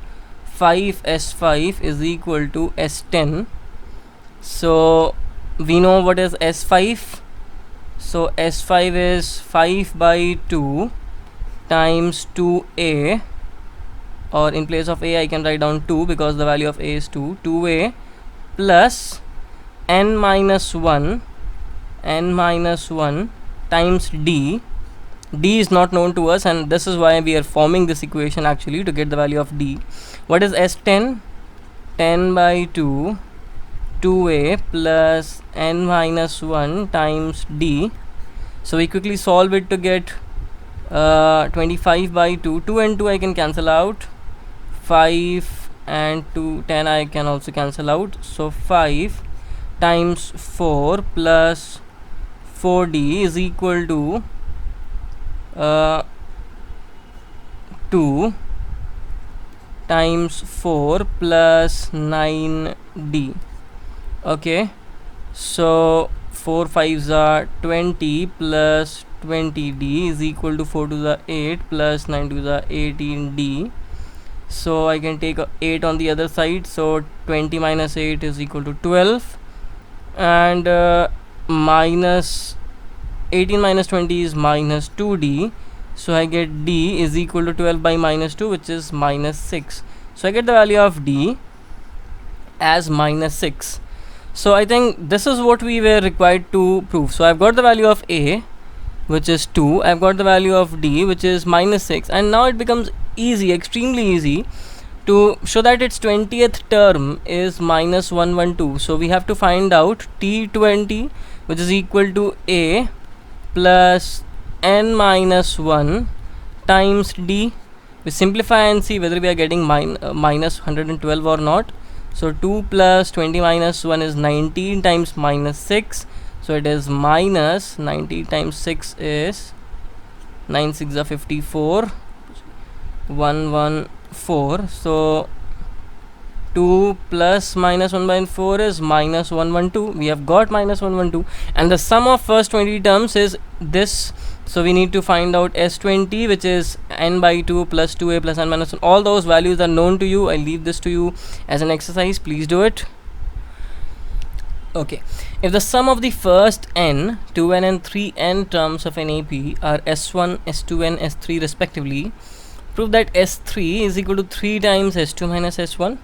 5S5 is equal to S10. So we know what is S5. So S5 is 5 by 2 times 2A, or in place of A I can write down 2 because the value of A is 2. 2A plus n minus 1 times D. D is not known to us, and this is why we are forming this equation actually, to get the value of D. What is S10? 10 by 2 2A plus n minus 1 times D. So we quickly solve it to get 25 by 2. 2 and 2 I can cancel out. 5 and 2, 10 I can also cancel out. So 5 times 4 plus 4D is equal to 2 times 4 plus 9D. Okay, so 4 5s are 20 plus 20D is equal to 4 to the 8 plus 9 to the 18D. So I can take 8 on the other side. So 20 minus 8 is equal to 12, and minus 18 minus 20 is minus 2D. So I get D is equal to 12 by minus 2, which is minus 6. So I get the value of D as minus 6. So I think this is what we were required to prove. So I've got the value of A, which is 2. I've got the value of D, which is minus 6, and now it becomes easy, extremely easy, to show that its 20th term is minus 112. So we have to find out T20, which is equal to A plus n minus 1 times D. We simplify and see whether we are getting minus 112 or not. So 2 plus 20 minus 1 is 19 times minus 6. So it is minus 90 times 6 is 9 6 are 54, 114. So 2 plus minus 1 by 4 is minus 112. We have got minus 112, and the sum of first 20 terms is this. So we need to find out S20, which is n by 2 plus 2a plus n minus 1. All those values are known to you. I leave this to you as an exercise. Please do it. Okay, if the sum of the first n, 2n and 3n terms of an AP are S1, S2 and S3 respectively, prove that S3 is equal to 3 times S2 minus S1.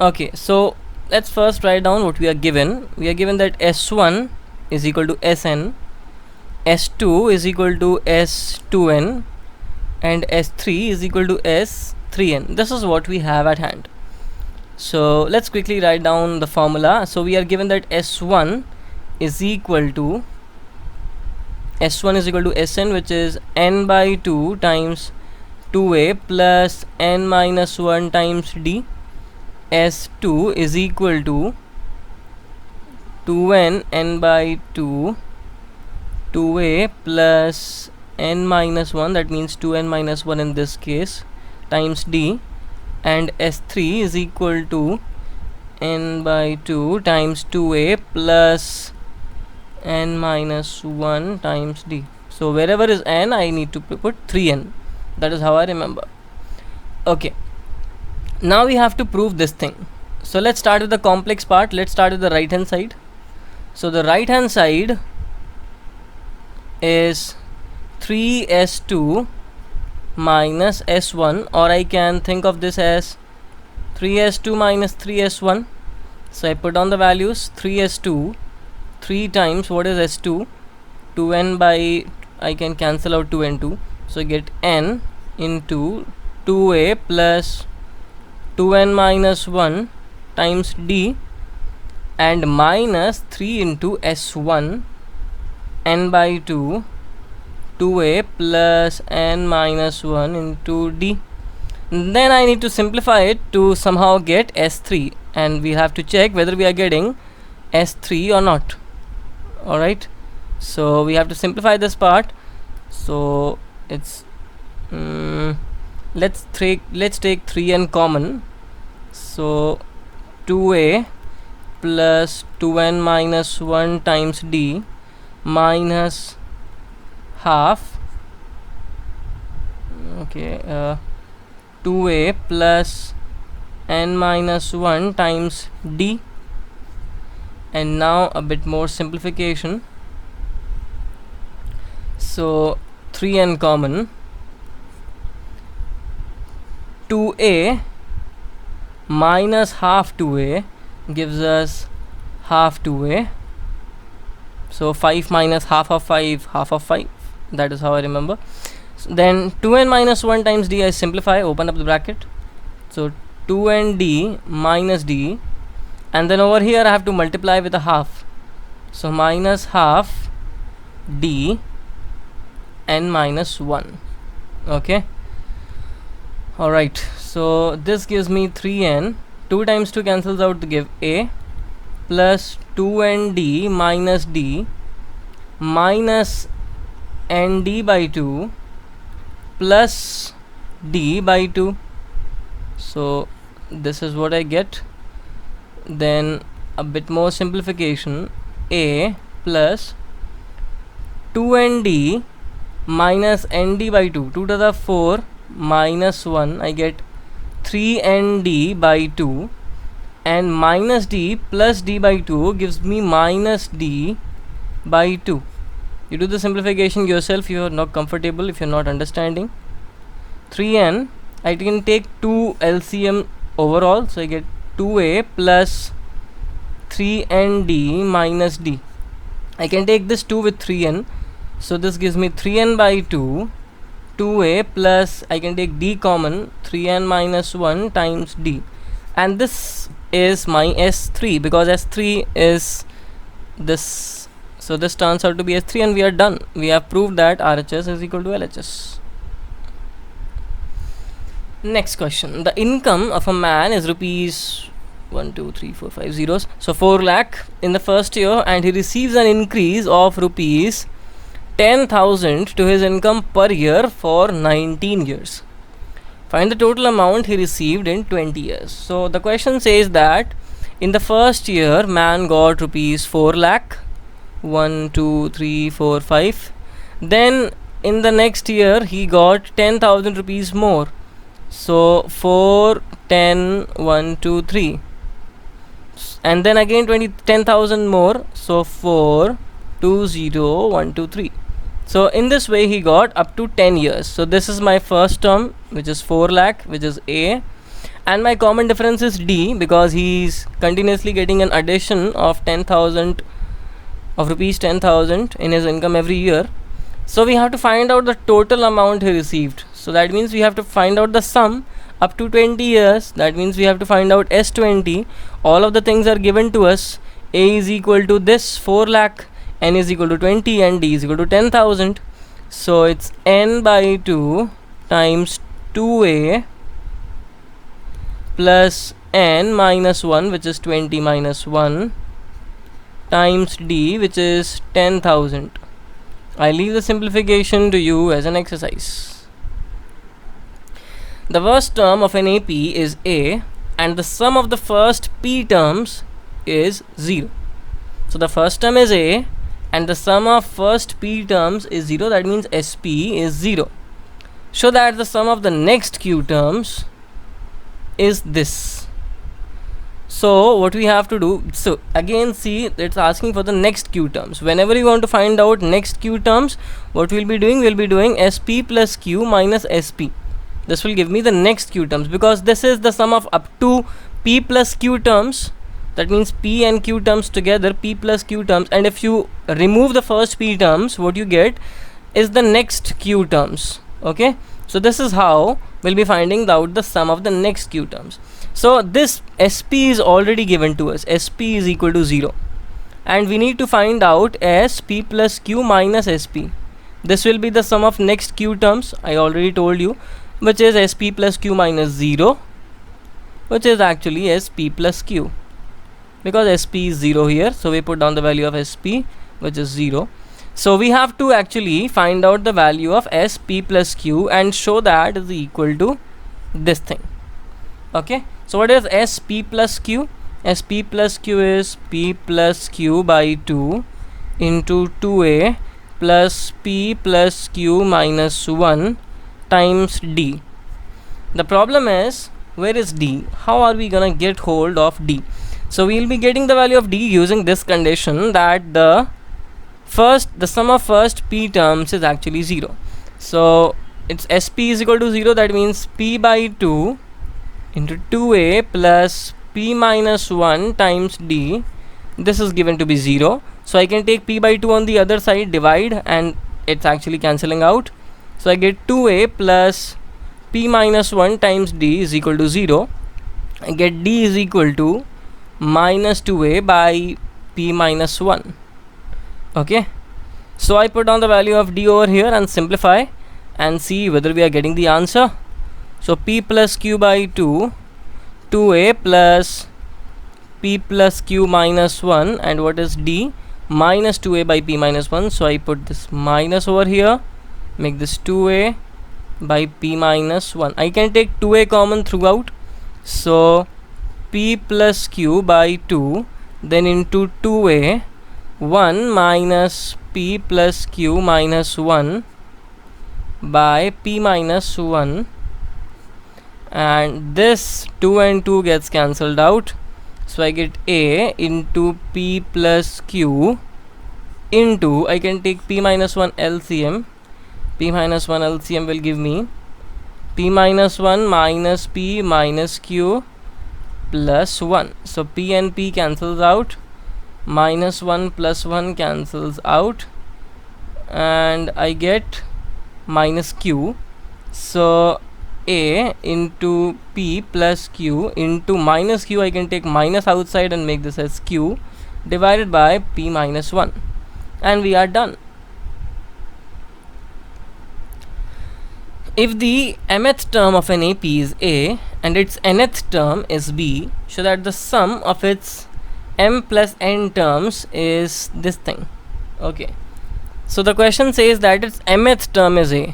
Okay, so let's first write down what we are given. We are given that S1 is equal to Sn, S2 is equal to S2n, and S3 is equal to S3n. This is what we have at hand. So let's quickly write down the formula. So we are given that S1 is equal to Sn, which is n by 2 times 2a plus n minus 1 times d. S2 is equal to 2n n by 2 2a plus n minus 1, that means 2n minus 1 in this case, times d, and S3 is equal to n by 2 times 2a plus n minus 1 times d. So wherever is n, I need to put 3n. That is how I remember. Okay, now we have to prove this thing. So let's start with the complex part. Let's start with the right hand side. So the right hand side is 3s2 minus s1, or I can think of this as 3s2 minus 3s1. So I put on the values. 3s2, 3 times what is s2, 2n by, I can cancel out 2 and 2, so I get n into 2a plus 2n minus 1 times d, and minus 3 into s1, n by 2 2a plus n minus 1 into d. Then I need to simplify it to somehow get S3, and we have to check whether we are getting S3 or not. Alright, so we have to simplify this part. So it's let's take 3n common. So 2a plus 2n minus 1 times d minus half, okay, 2a plus n minus 1 times d. And now a bit more simplification. So 3n common, 2a minus half 2a gives us half 2a. So 5 minus half of 5, half of 5. That is how I remember. So then 2n minus 1 times d, I simplify, open up the bracket. So 2n d minus d, and then over here I have to multiply with a half. So minus half d n minus 1. Okay. Alright, so this gives me 3n. 2 times 2 cancels out to give a, plus 2nd minus d minus nd by 2 plus d by 2. So this is what I get. Then a bit more simplification, a plus 2nd minus nd by 2, 2 to the 4 minus 1, I get 3nd by 2, and minus d plus d by 2 gives me minus d by 2. You do the simplification yourself if you are not comfortable, if you are not understanding. 3n, I can take 2 LCM overall, so I get 2a plus 3nd minus d. I can take this 2 with 3n, so this gives me 3n by 2, 2a plus, I can take d common, 3n minus 1 times d, and this is my S3, because S3 is this. So this turns out to be S3, and we are done. We have proved that RHS is equal to LHS. Next question. The income of a man is rupees 1 2 3 4 5 zeros, so 4 lakh in the first year, and he receives an increase of rupees 10,000 to his income per year for 19 years. Find the total amount he received in 20 years. So the question says that in the first year man got rupees 4 lakh, 1 2 3 4 5. Then in the next year he got 10,000 rupees more. So 4 10 1 2 3, and then again 10,000 more, so 4 2 0 1 2 3. So in this way he got up to 10 years. So this is my first term, which is 4 lakh, which is A, and my common difference is D, because he is continuously getting an addition of 10,000 of rupees 10,000 in his income every year. So we have to find out the total amount he received. So that means we have to find out the sum up to 20 years. That means we have to find out S20. All of the things are given to us. A is equal to this 4 lakh, N is equal to 20, and D is equal to 10,000. So it's N by 2 times 2A plus N minus 1, which is 20 minus 1, times D, which is 10,000. I leave the simplification to you as an exercise. The first term of an AP is A, and the sum of the first P terms is 0. So the first term is A, and the sum of first P terms is 0. That means SP is 0. Show that the sum of the next Q terms is this. So what we have to do, so again see, it's asking for the next Q terms. Whenever you want to find out next Q terms, what we'll be doing SP plus Q minus SP. This will give me the next Q terms, because this is the sum of up to P plus Q terms. That means P and Q terms together, P plus Q terms, and if you remove the first P terms, what you get is the next Q terms. Okay, so this is how we'll be finding out the sum of the next Q terms. So this SP is already given to us. SP is equal to 0, and we need to find out SP plus Q minus SP. This will be the sum of next Q terms, I already told you, which is SP plus Q minus 0, which is actually SP plus Q, because SP is 0 here, so we put down the value of SP, which is 0. So we have to actually find out the value of SP plus Q and show that is equal to this thing. Okay, so what is SP plus Q? SP plus Q is P plus Q by 2 into 2A plus P plus Q minus 1 times D. The problem is, where is D? How are we gonna get hold of D? So we will be getting the value of D using this condition, that the sum of first P terms is actually 0. So it's SP is equal to 0. That means P by 2 into 2A plus P minus 1 times D. This is given to be 0, so I can take P by 2 on the other side, divide, and it's actually cancelling out. So I get 2A plus P minus 1 times D is equal to 0. I get D is equal to minus 2A by P minus 1. Okay, so I put down the value of D over here and simplify and see whether we are getting the answer. So P plus Q by 2, 2A plus P plus Q minus 1, and what is D? Minus 2A by P minus 1. So I put this minus over here, make this 2A by P minus 1. I can take 2A common throughout, so P plus Q by 2, then into 2A, 1 minus P plus Q minus 1 by P minus 1, and this 2 and 2 gets cancelled out, so I get A into P plus Q into, I can take P minus 1 LCM. P minus 1 LCM will give me P minus 1 minus P minus Q plus 1. So P and P cancels out, minus 1 plus 1 cancels out, and I get minus Q. So A into P plus Q into minus Q, I can take minus outside and make this as Q, divided by P minus 1, and we are done. If the mth term of an AP is A and its nth term is B, show that the sum of its m plus n terms is this thing. Okay, so the question says that its mth term is A.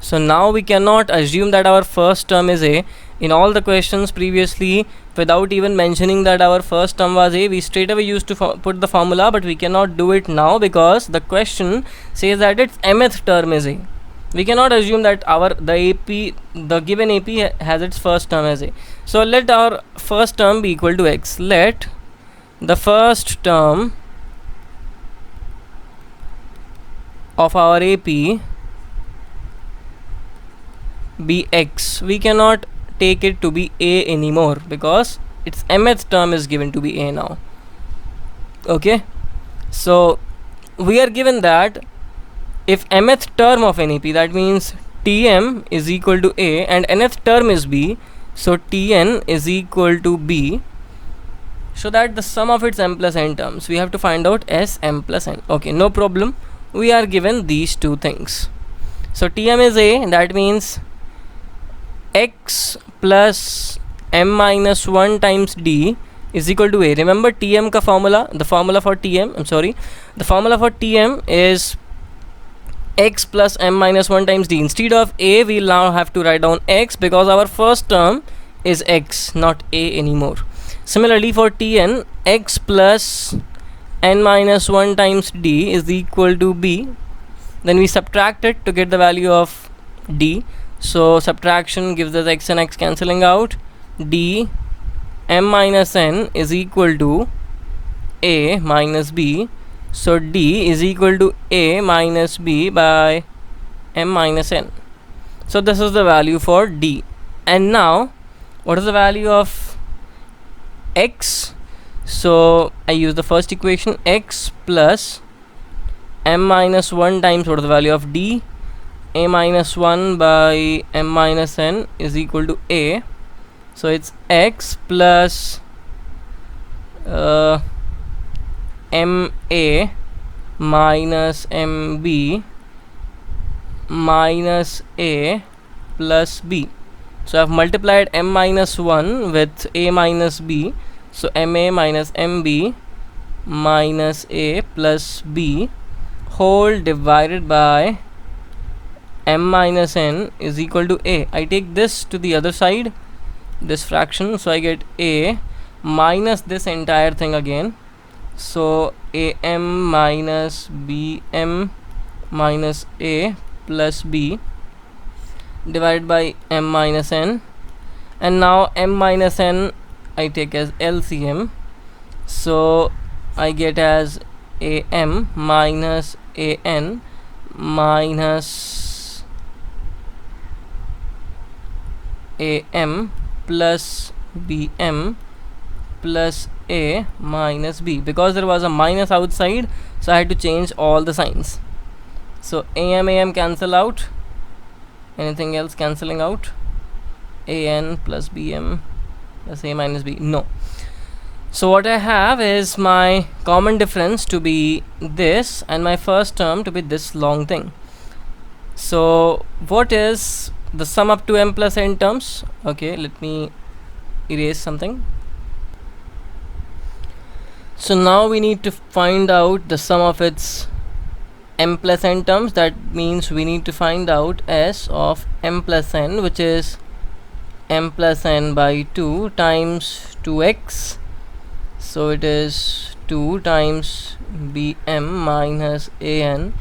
So now we cannot assume that our first term is a. In all the questions previously, without even mentioning that our first term was a, we straight away used to put the formula, but we cannot do it now because the question says that its mth term is a. We cannot assume that the given AP has its first term as a. So let our first term be equal to x. Let the first term of our AP be x. We cannot take it to be a anymore because its mth term is given to be a now. Okay, so we are given that if mth term of an AP, that means Tm is equal to a and nth term is b, so Tn is equal to b, so that the sum of its m plus n terms, we have to find out s m plus n. Okay, no problem, we are given these two things. So Tm is a, that means x plus m minus 1 times d is equal to a. Remember Tm ka formula, the formula for Tm is x plus m minus 1 times d. Instead of a, we'll now have to write down x because our first term is x, not a anymore. Similarly for Tn, x plus n minus 1 times d is equal to b. Then we subtract it to get the value of d. So subtraction gives us x and x cancelling out. D m minus n is equal to a minus b. So d is equal to a minus b by m minus n. So this is the value for d. And now what is the value of x? So I use the first equation, x plus m minus 1 times what is the value of d, a minus 1 by m minus n is equal to a. So it's x plus ma minus mb minus a plus b. So I've multiplied m minus 1 with a minus b, so ma minus mb minus a plus b whole divided by m minus n is equal to a. I take this to the other side, this fraction, so I get a minus this entire thing again, so am minus bm minus a plus b divided by m minus n, and now m minus n I take as LCM, so I get as am minus an minus am plus bm plus a minus b. Because there was a minus outside, so I had to change all the signs. So am cancel out, anything else cancelling out, an plus bm plus a minus b, no. So what I have is my common difference to be this and my first term to be this long thing. So what is the sum up to m plus n terms? Okay, let me erase something. So now we need to find out the sum of its m plus n terms. That means we need to find out s of m plus n, which is m plus n by 2 times 2x. So it is 2 times bm minus an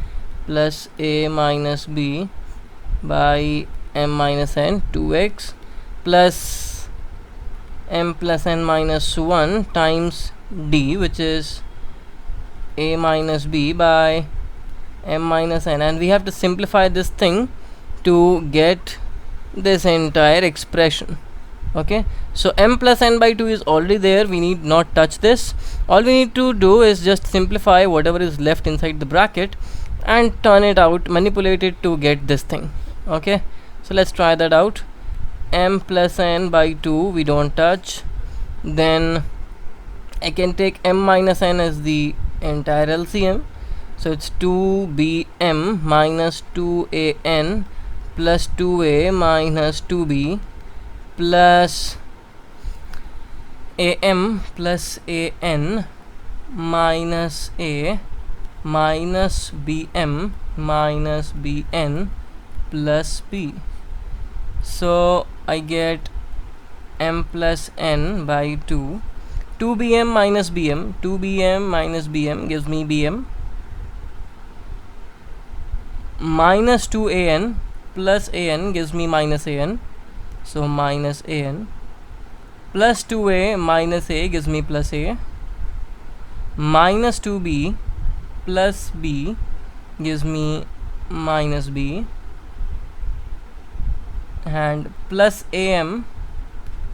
plus a minus b by m minus n, 2x plus m plus n minus 1 times d, which is a minus b by m minus n, and we have to simplify this thing to get this entire expression. Okay, so m plus n by 2 is already there, we need not touch this. All we need to do is just simplify whatever is left inside the bracket and turn it out, manipulate it to get this thing. Okay, so let's try that out. M plus n by 2 we don't touch, then I can take m minus n as the entire LCM, so it's 2bm minus 2an plus 2a minus 2b plus am plus an minus a minus bm minus bn plus b. So I get m plus n by 2. 2bm minus bm. 2bm minus bm gives me bm. Minus 2an plus an gives me minus an. So minus an. Plus 2a minus a gives me plus a. Minus 2b plus b gives me minus b. And plus am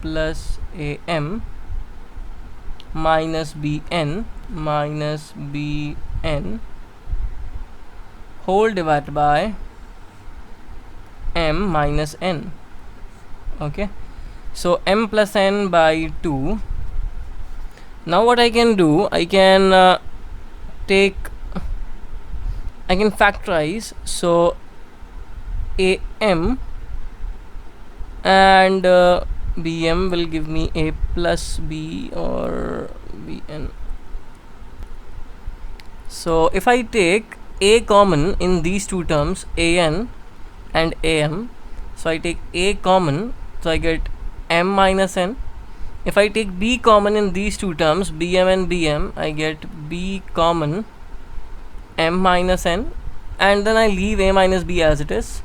minus bn whole divided by m minus n. Okay, so m plus n by 2. Now what I can do, I can factorize. So am and bm will give me a plus b or bn. So if I take a common in these two terms, an and am, so I take a common, so I get m minus n. If I take b common in these two terms, bm and bm, I get b common, m minus n, and then I leave a minus b as it is,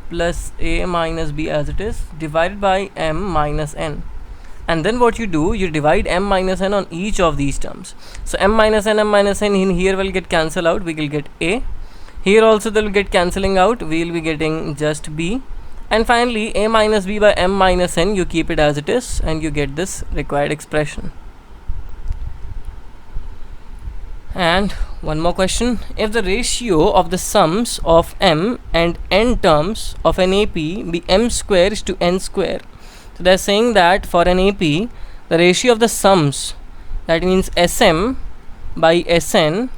plus a minus b as it is, divided by m minus n. And then what you do, you divide m minus n on each of these terms. So m minus n in here will get cancelled out, we will get a. Here also they will get cancelling out, we will be getting just b. And finally a minus b by m minus n, you keep it as it is and you get this required expression. And one more question, if the ratio of the sums of m and n terms of an AP be m square is to n square. So they are saying that for an AP, the ratio of the sums, that means Sm by Sn,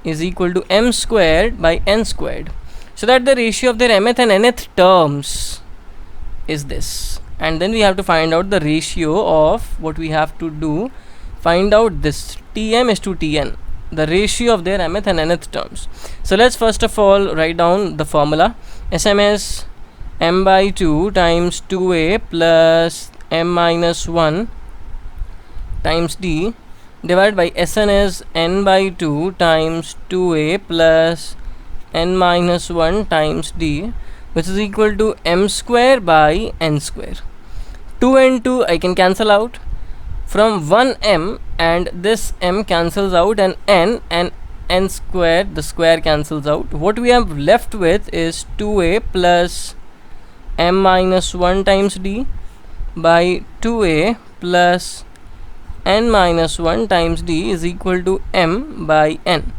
is equal to m squared by n squared. So that the ratio of their mth and nth terms is this. And then we have to find out the ratio of what we have to do. Find out this Tm is to Tn, the ratio of their mth and nth terms. So let's first of all write down the formula. Sm is m by 2 times 2a plus m minus 1 times d, divided by Sn is n by 2 times 2a plus n minus 1 times d, which is equal to m square by n square. 2 and 2 I can cancel out. From 1m and this m cancels out, and n square, the square cancels out. What we have left with is 2a plus m minus 1 times d by 2a plus n minus 1 times d is equal to m by n.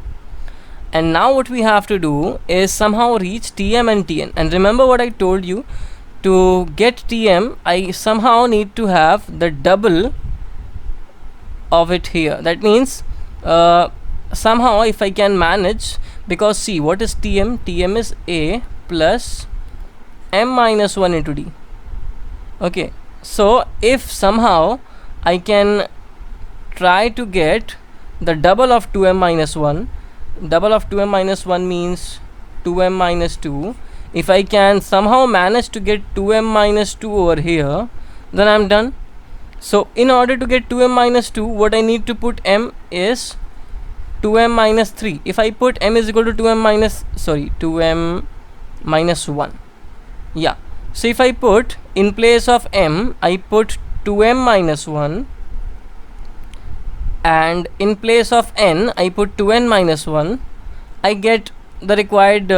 And now what we have to do is somehow reach Tm and Tn. And remember what I told you, to get Tm I somehow need to have the double of it here. That means somehow if I can manage, because see what is Tm? Tm is a plus m minus 1 into d. Okay, so if somehow I can try to get the double of 2m minus 1, double of 2m minus 1 means 2m minus 2. If I can somehow manage to get 2m minus 2 over here, then I'm done. So in order to get 2m minus 2, what I need to put m is 2m minus 3. If I put m is equal to 2m minus 1. Yeah. So if I put in place of m, I put 2m minus 1, and in place of n, I put 2n minus 1, I get the required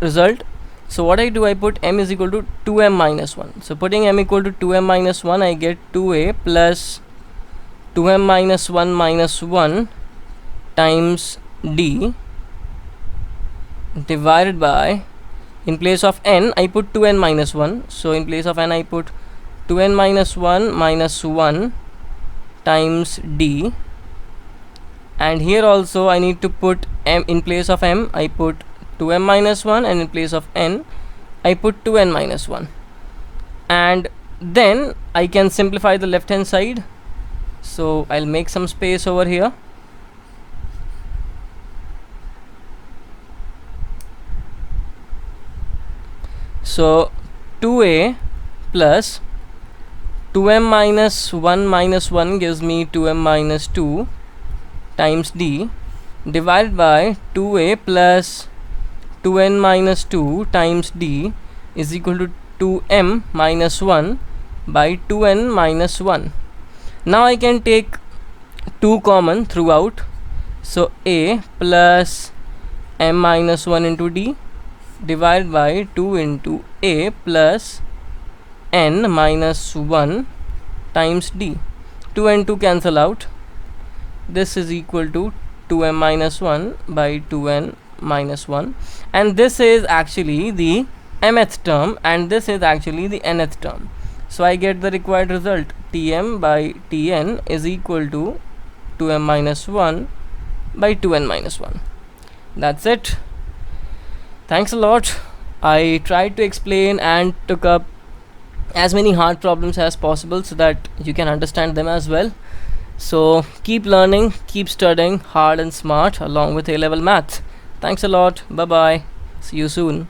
result. So what I do, I put m is equal to 2m minus 1. So putting m equal to 2m minus 1, I get 2a plus 2m minus 1 times d divided by, in place of n I put 2n minus 1. So in place of n I put 2n minus 1 times d, and here also I need to put m. In place of m I put 2m minus 1, and in place of n I put 2n minus 1. And then I can simplify the left hand side. So I'll make some space over here. So 2a plus 2m minus 1 gives me 2m minus 2 times d, divided by 2a plus 2n minus 2 times d is equal to 2m minus 1 by 2n minus 1. Now I can take 2 common throughout, so a plus m minus 1 into d divided by 2 into a plus n minus 1 times d. 2 and 2 cancel out. This is equal to 2m minus 1 by 2n minus 1, and this is actually the mth term and this is actually the nth term. So I get the required result. Tm by Tn is equal to 2m minus 1 by 2n minus 1. That's it. Thanks a lot. I tried to explain and took up as many hard problems as possible so that you can understand them as well. So keep learning, keep studying hard and smart along with A-level math. Thanks a lot. Bye bye. See you soon.